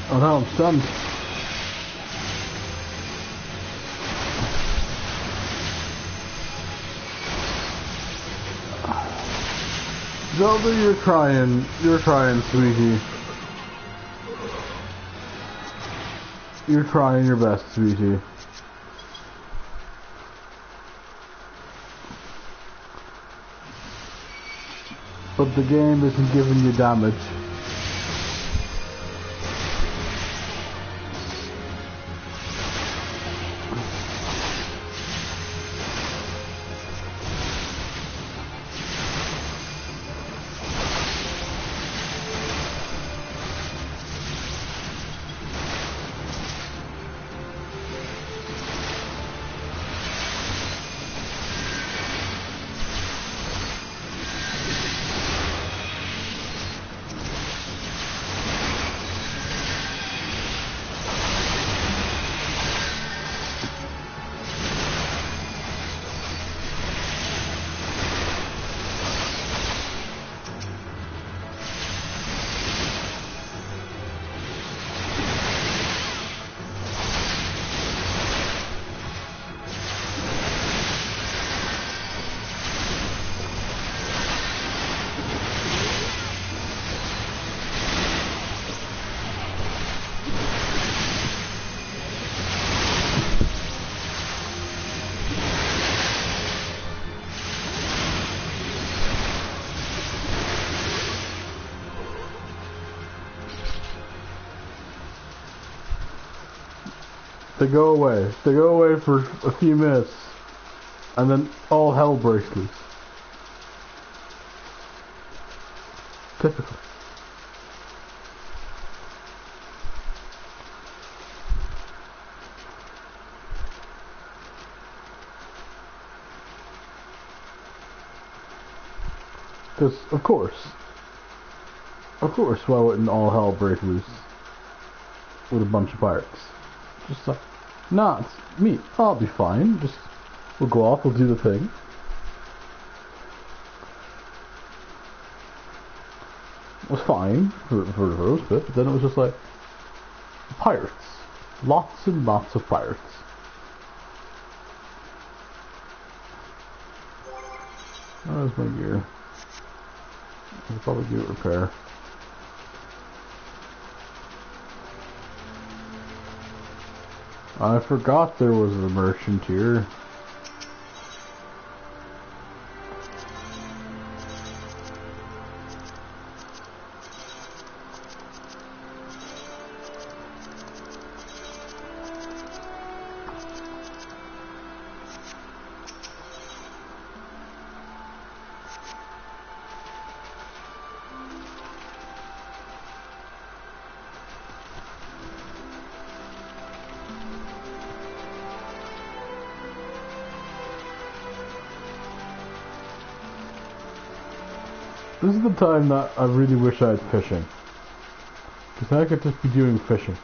Oh no, I'm stunned. Zelda, you're trying, sweetie. You're trying your best, sweetie. But the game isn't giving you damage. They go away. They go away for a few minutes, and then all hell breaks loose. Typical. Because, of course, why wouldn't all hell break loose with a bunch of pirates? Just like, Nah, it's me. I'll be fine. Just, we'll go off, we'll do the thing. It was fine for the first bit, but then it was just like, pirates. Lots and lots of pirates. Where's my gear? I'll probably do it repair. I forgot there was a merchant here. This is the time that I really wish I had fishing. Because I could just be doing fishing.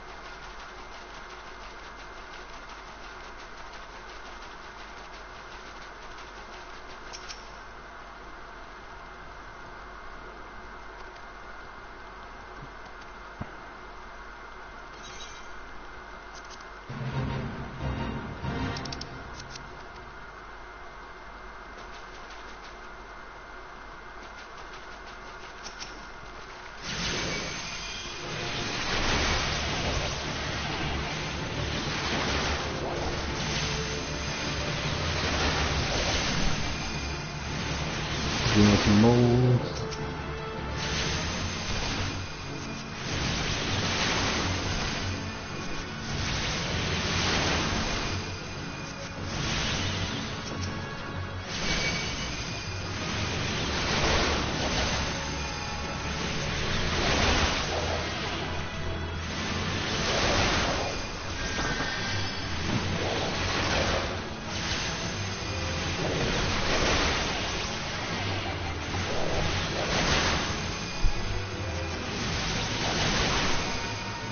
Doing some molds.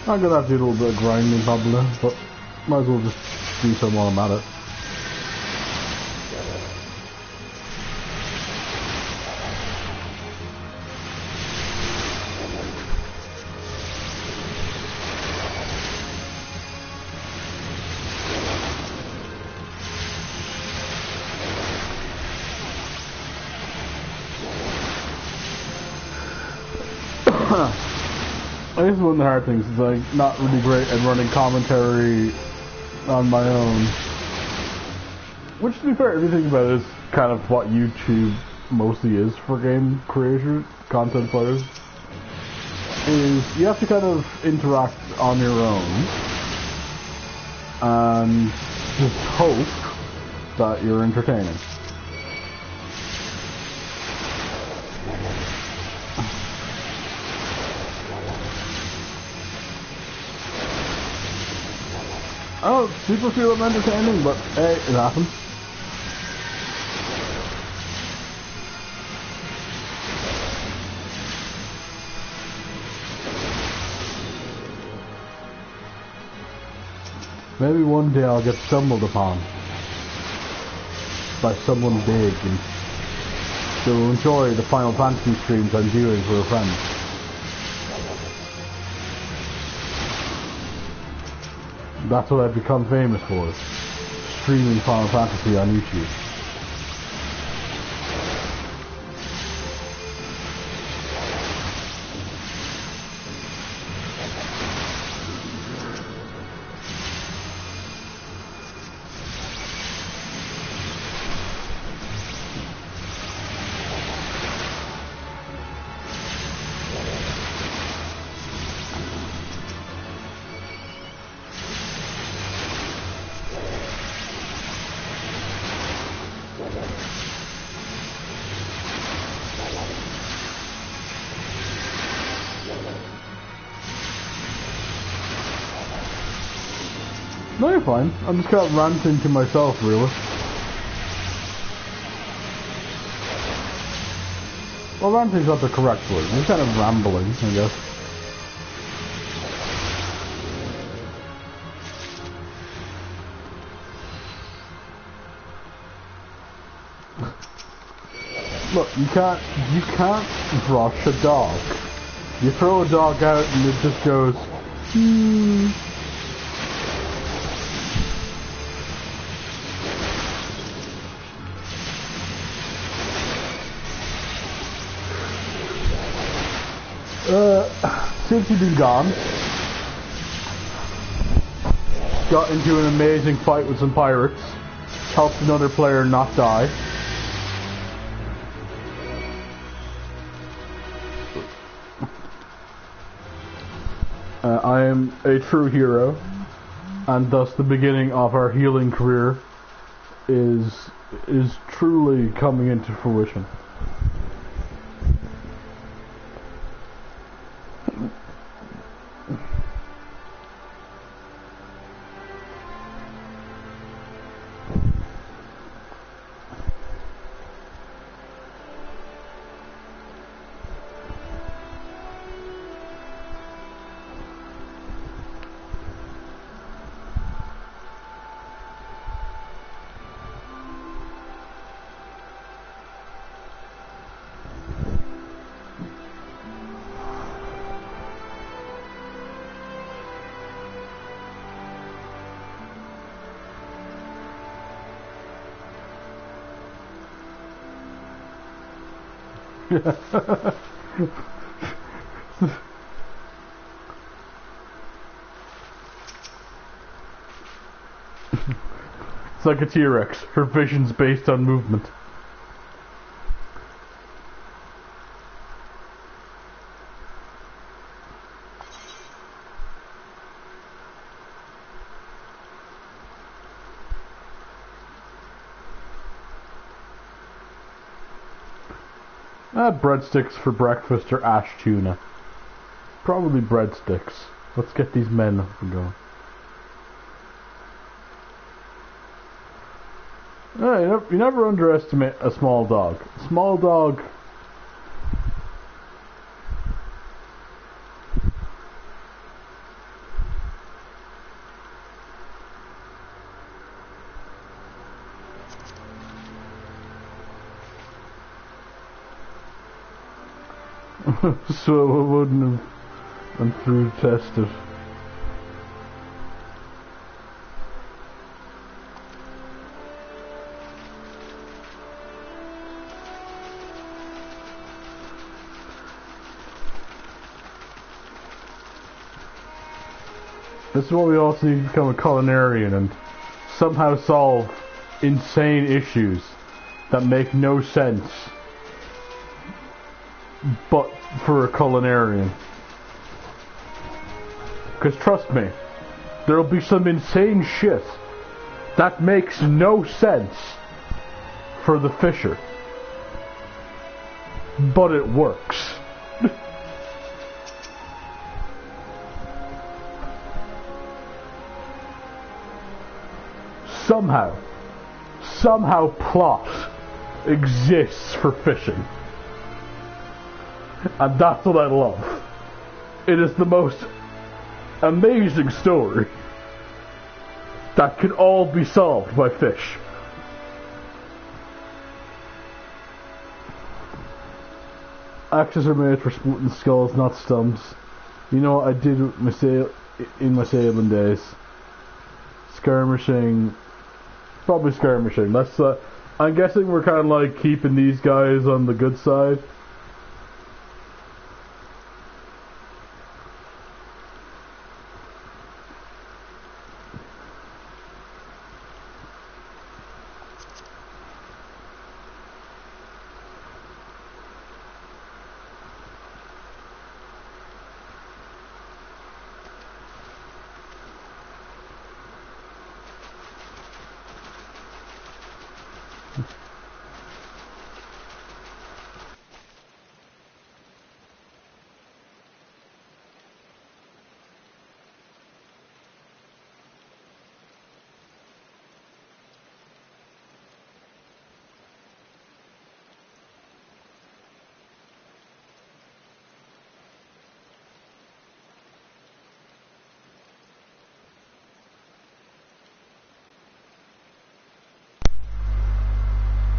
I'm gonna have to do a little bit of grinding probably, but might as well just do some while I'm at it. This is one of the hard things, is like not really great at running commentary on my own. Which, to be fair, if you think about it, is kind of what YouTube mostly is for game creators, content players. Is you have to kind of interact on your own and just hope that you're entertaining. I don't super feel I'm entertaining, but hey, it happens. Maybe one day I'll get stumbled upon by someone big and they'll enjoy the Final Fantasy streams I'm doing for a friend. That's what I've become famous for, streaming Final Fantasy on YouTube. No, you're fine. I'm just kind of ranting to myself, really. Well, ranting's not the correct word. I'm just kind of rambling, I guess. Look, you can't brush a dog. You throw a dog out and it just goes, since you've been gone, got into an amazing fight with some pirates, helped another player not die. I am a true hero, and thus the beginning of our healing career is truly coming into fruition. It's like a T-Rex. Her vision's based on movement. Breadsticks for breakfast or ash tuna. Probably breadsticks. Let's get these men up and going. You never underestimate a small dog. A small dog so I wouldn't have gone through tested. This is why we also need to become a culinarian and somehow solve insane issues that make no sense, but for a culinarian. Because trust me, there'll be some insane shit that makes no sense for the fisher, but it works. Somehow plot exists for fishing. And that's what I love. It is the most amazing story that can all be solved by fish. Axes are made for splitting skulls, not stumps. You know what I did with in my sailing days? Skirmishing. Probably skirmishing. I'm guessing we're kind of like keeping these guys on the good side.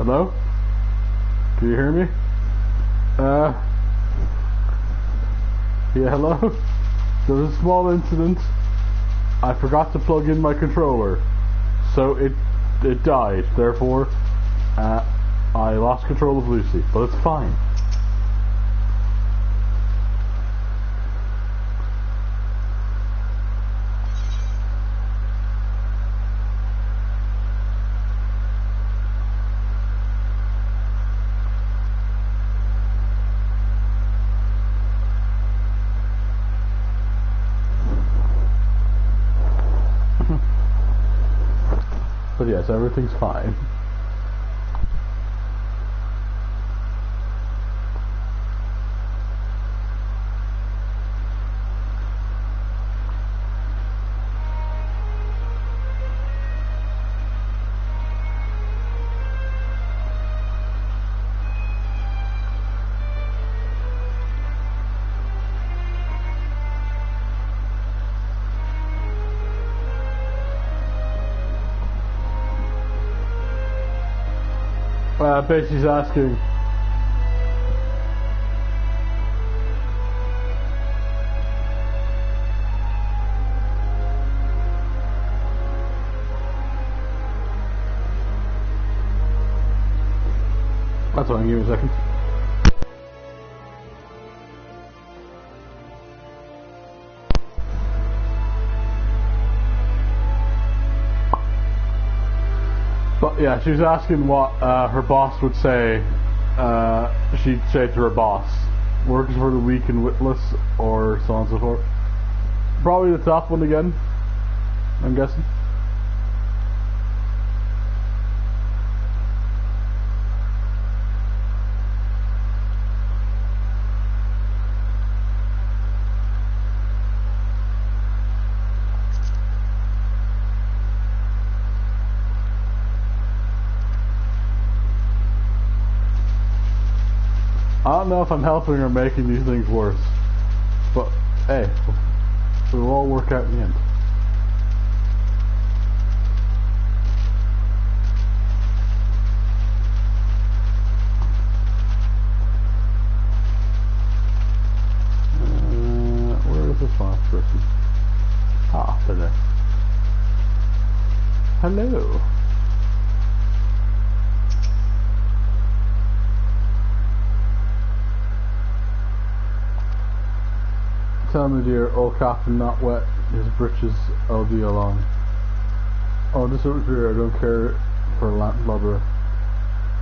Hello? Can you hear me? Yeah, hello? There was a small incident. I forgot to plug in my controller. So it died. Therefore, I lost control of Lucy. But it's fine. But yes, everything's fine. Basically asking. That's fine, give me a second. But yeah, she was asking what her boss would say. She'd say to her boss, works for the weak and witless, or so on and so forth. Probably the top one again, I'm guessing. I don't know if I'm helping or making these things worse, but hey, it'll all work out in the end. Where is this last person? Ah, they're there. Hello. Tell me, dear, old captain not wet, his breeches I'll be along. Oh, this over here, I don't care for lamp blubber.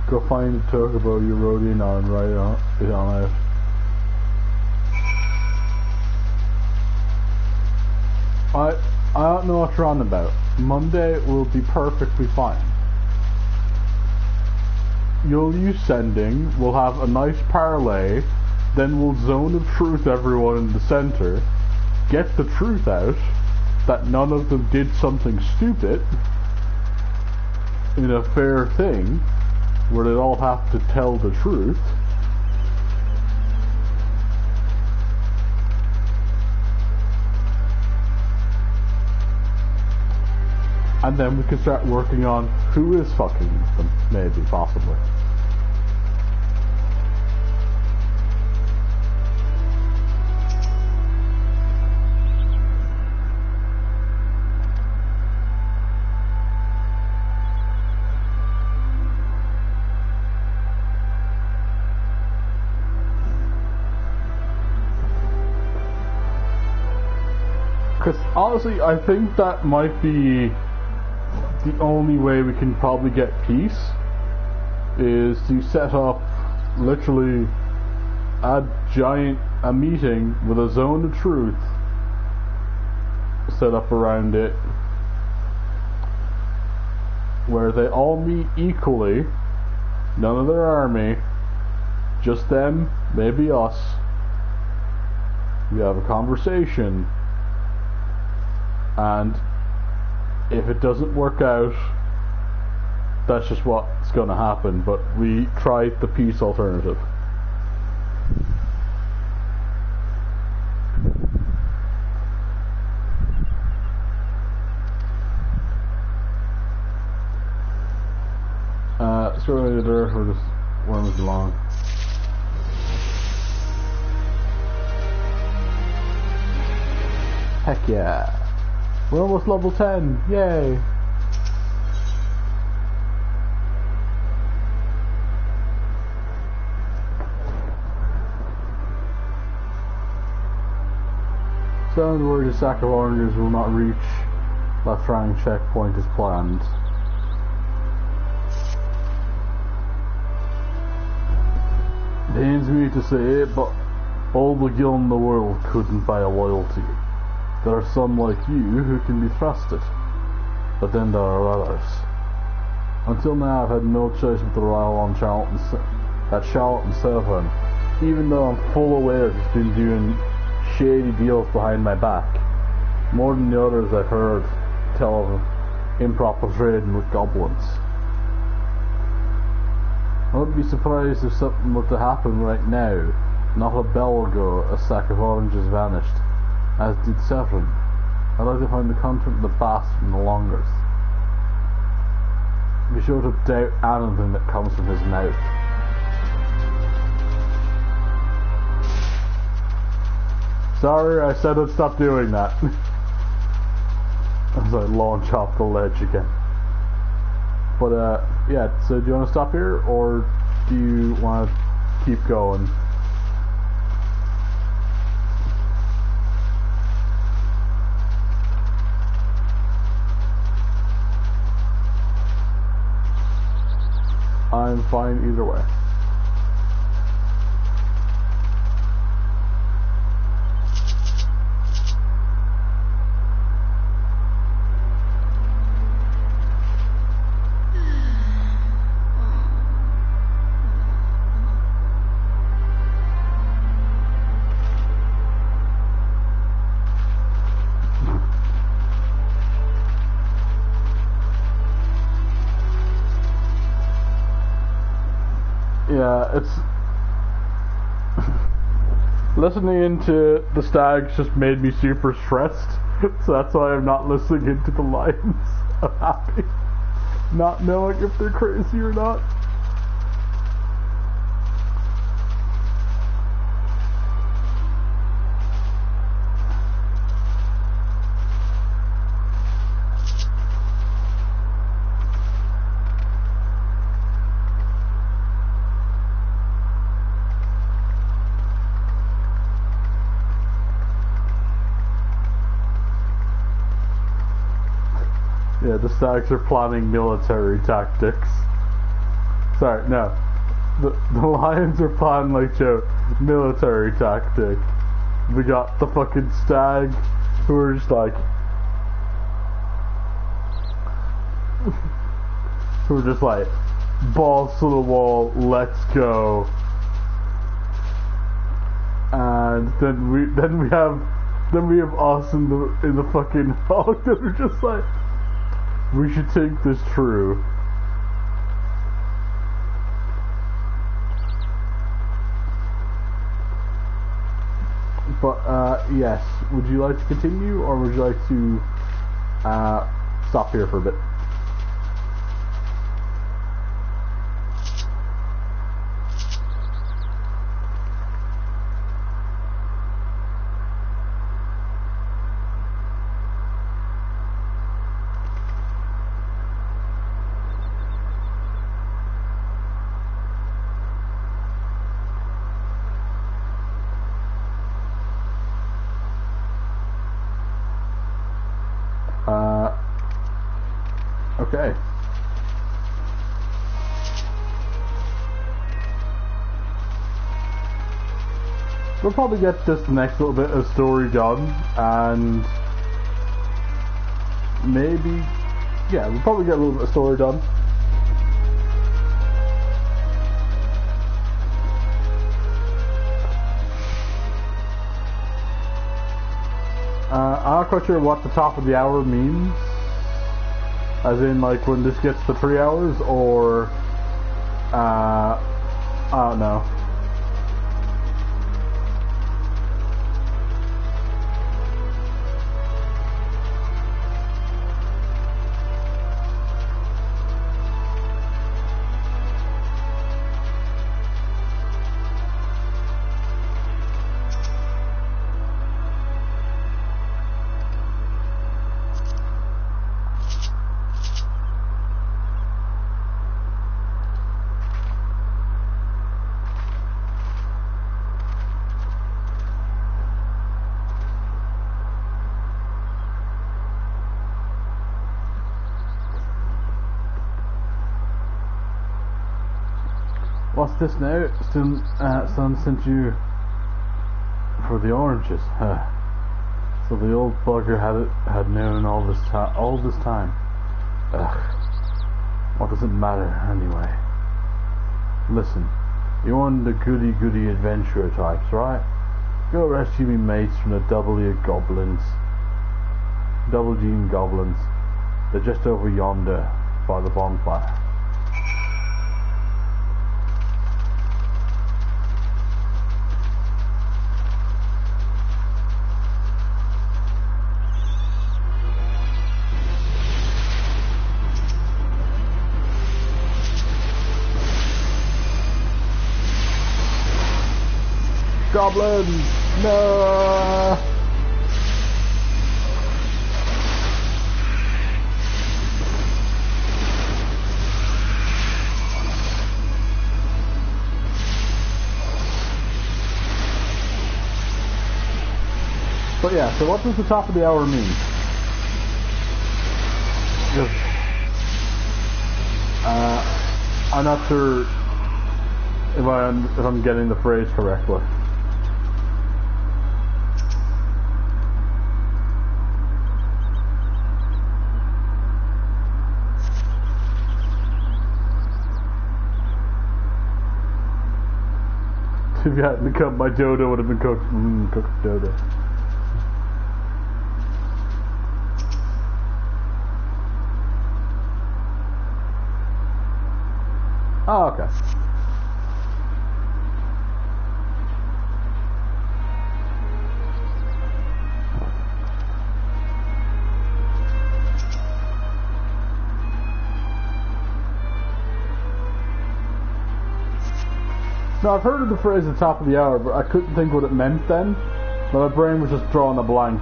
Go find a talk about your roadie now and write it on out. I don't know what you're on about. Monday will be perfectly fine. You'll use sending, we'll have a nice parlay. Then we'll zone of truth everyone in the center, get the truth out, that none of them did something stupid, in a fair thing, where they all have to tell the truth. And then we can start working on who is fucking them, maybe, possibly. Because honestly, I think that might be the only way we can probably get peace, is to set up literally a meeting with a zone of truth set up around it, where they all meet equally, none of their army, just them, maybe us. We have a conversation. And if it doesn't work out, that's just what's going to happen. But we tried the peace alternative. scroll editor, we're just worming along. Heck yeah. We're almost level 10, yay! Sound worried a sack of oranges will not reach left triangle checkpoint as planned. Pains me to say it, but all the gil in the world couldn't buy a loyalty. There are some like you who can be trusted, but then there are others. Until now I've had no choice but to rely on Charlton Servan, even though I'm full aware he's been doing shady deals behind my back. More than the others I've heard tell of improper trading with goblins. I wouldn't be surprised if something were to happen right now. Not a bell ago, a sack of oranges vanished, as did Severin. I'd like to find the content of the bastard no longer. Be sure to doubt anything that comes from his mouth. Sorry, I said I'd stop doing that. As I launch off the ledge again. But yeah, so do you want to stop here, or do you want to keep going? I'm fine either way. Yeah, it's listening into the stags just made me super stressed, so that's why I'm not listening into the lions. I'm happy, not knowing if they're crazy or not. Yeah, the stags are planning military tactics. Sorry, no. The lions are planning like a military tactic. We got the fucking stag who are just like balls to the wall, let's go. And then we have us in the fucking hog that are just like, we should take this true. But yes, would you like to continue, or would you like to stop here for a bit? Okay. We'll probably get this next little bit of story done, and maybe, yeah, we'll probably get a little bit of story done. I'm not quite sure what the top of the hour means. As in, like, when this gets to 3 hours, or, I don't know. What's this now? Son sent you for the oranges. So the old bugger had known all this time. Ugh. What does it matter anyway? Listen, you're one of the goody adventurer types, right? Go rescue me mates from the double G goblins. They're just over yonder by the bonfire. Goblins! No! But yeah, so what does the top of the hour mean? Because, I'm not sure if I'm getting the phrase correctly. If you hadn't cut, my dodo would have been cooked. Cooked dodo. Oh, okay. Now, I've heard of the phrase at the top of the hour, but I couldn't think what it meant then. My brain was just drawing a blank.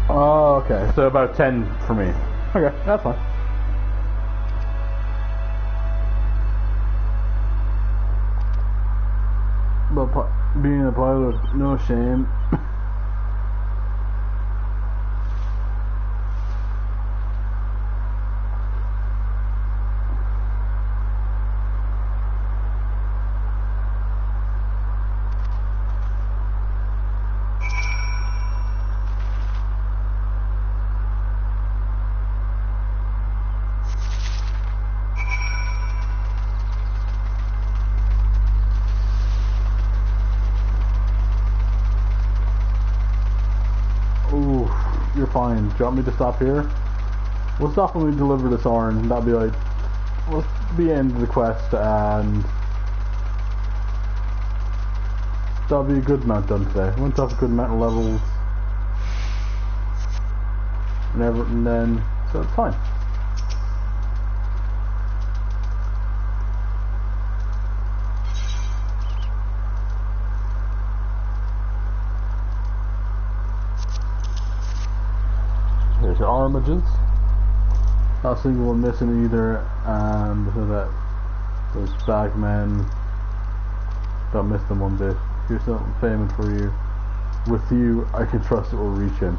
Oh, okay. So about 10 for me. Okay, that's fine. But being a pilot, no shame. You're fine. Do you want me to stop here? We'll stop when we deliver this orange. That'll be like, we'll be end of the quest, and that'll be a good amount done today. Once I have a good amount of levels and everything, then so it's fine. There's your armages. Not a single one missing either, and so that those bagmen, don't miss them one bit. Here's something famous for you. With you, I can trust it will reach him.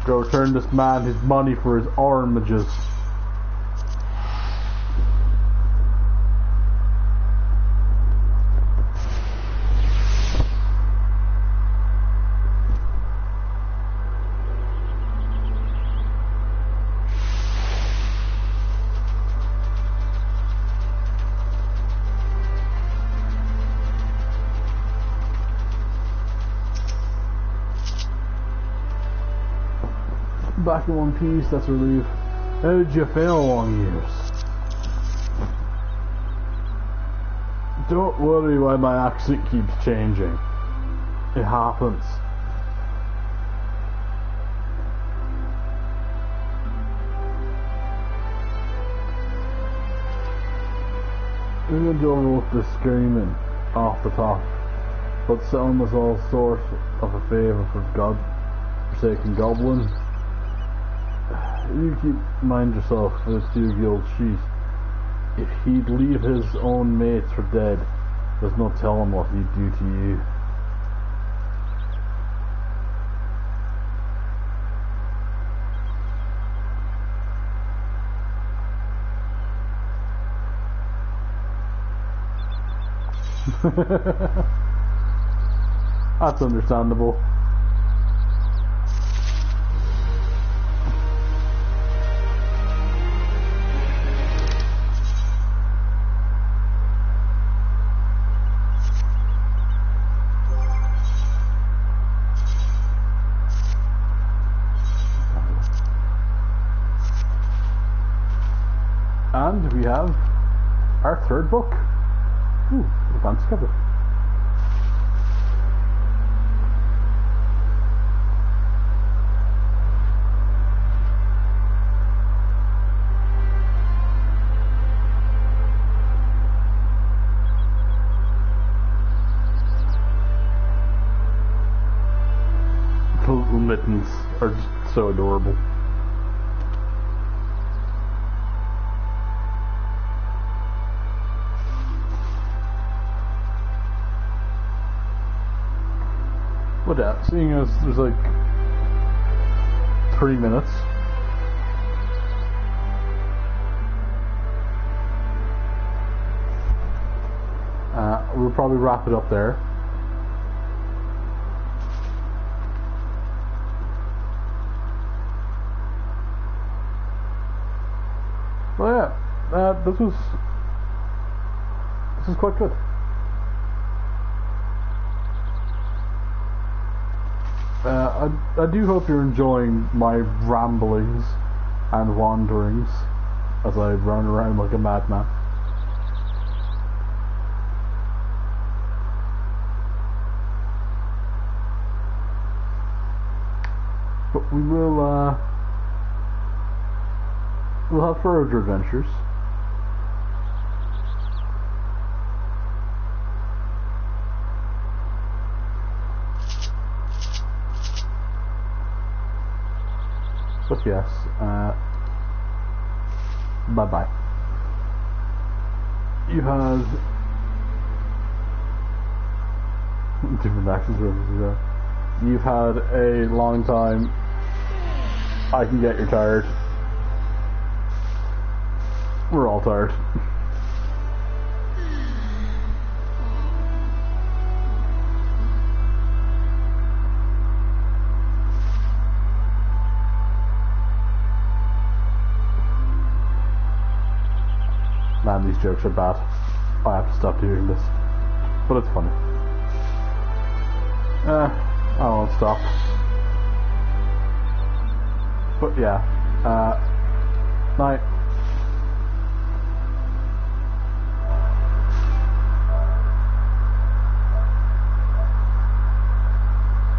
Go return this man his money for his armages. Back in one piece, that's a relief. How did you fail long years? Don't worry why my accent keeps changing. It happens. We're going to do over with the screaming off the top, but selling us all sorts of a favour for God-forsaken goblin. You keep mind yourself for this doogie old sheet. If he'd leave his own mates for dead, there's no telling what he'd do to you. That's understandable. And we have our third book. Ooh, advanced cover. The little mittens are just so adorable. But yeah, seeing as there's like 3 minutes, we'll probably wrap it up there. Well, yeah, this is quite good. I do hope you're enjoying my ramblings and wanderings as I run around like a madman. But we'll have further adventures. But yes, bye-bye. You had different actions references. You've had a long time. I can get you're tired. We're all tired. Man, these jokes are bad. I have to stop doing this. But it's funny. I won't stop. But yeah. Night.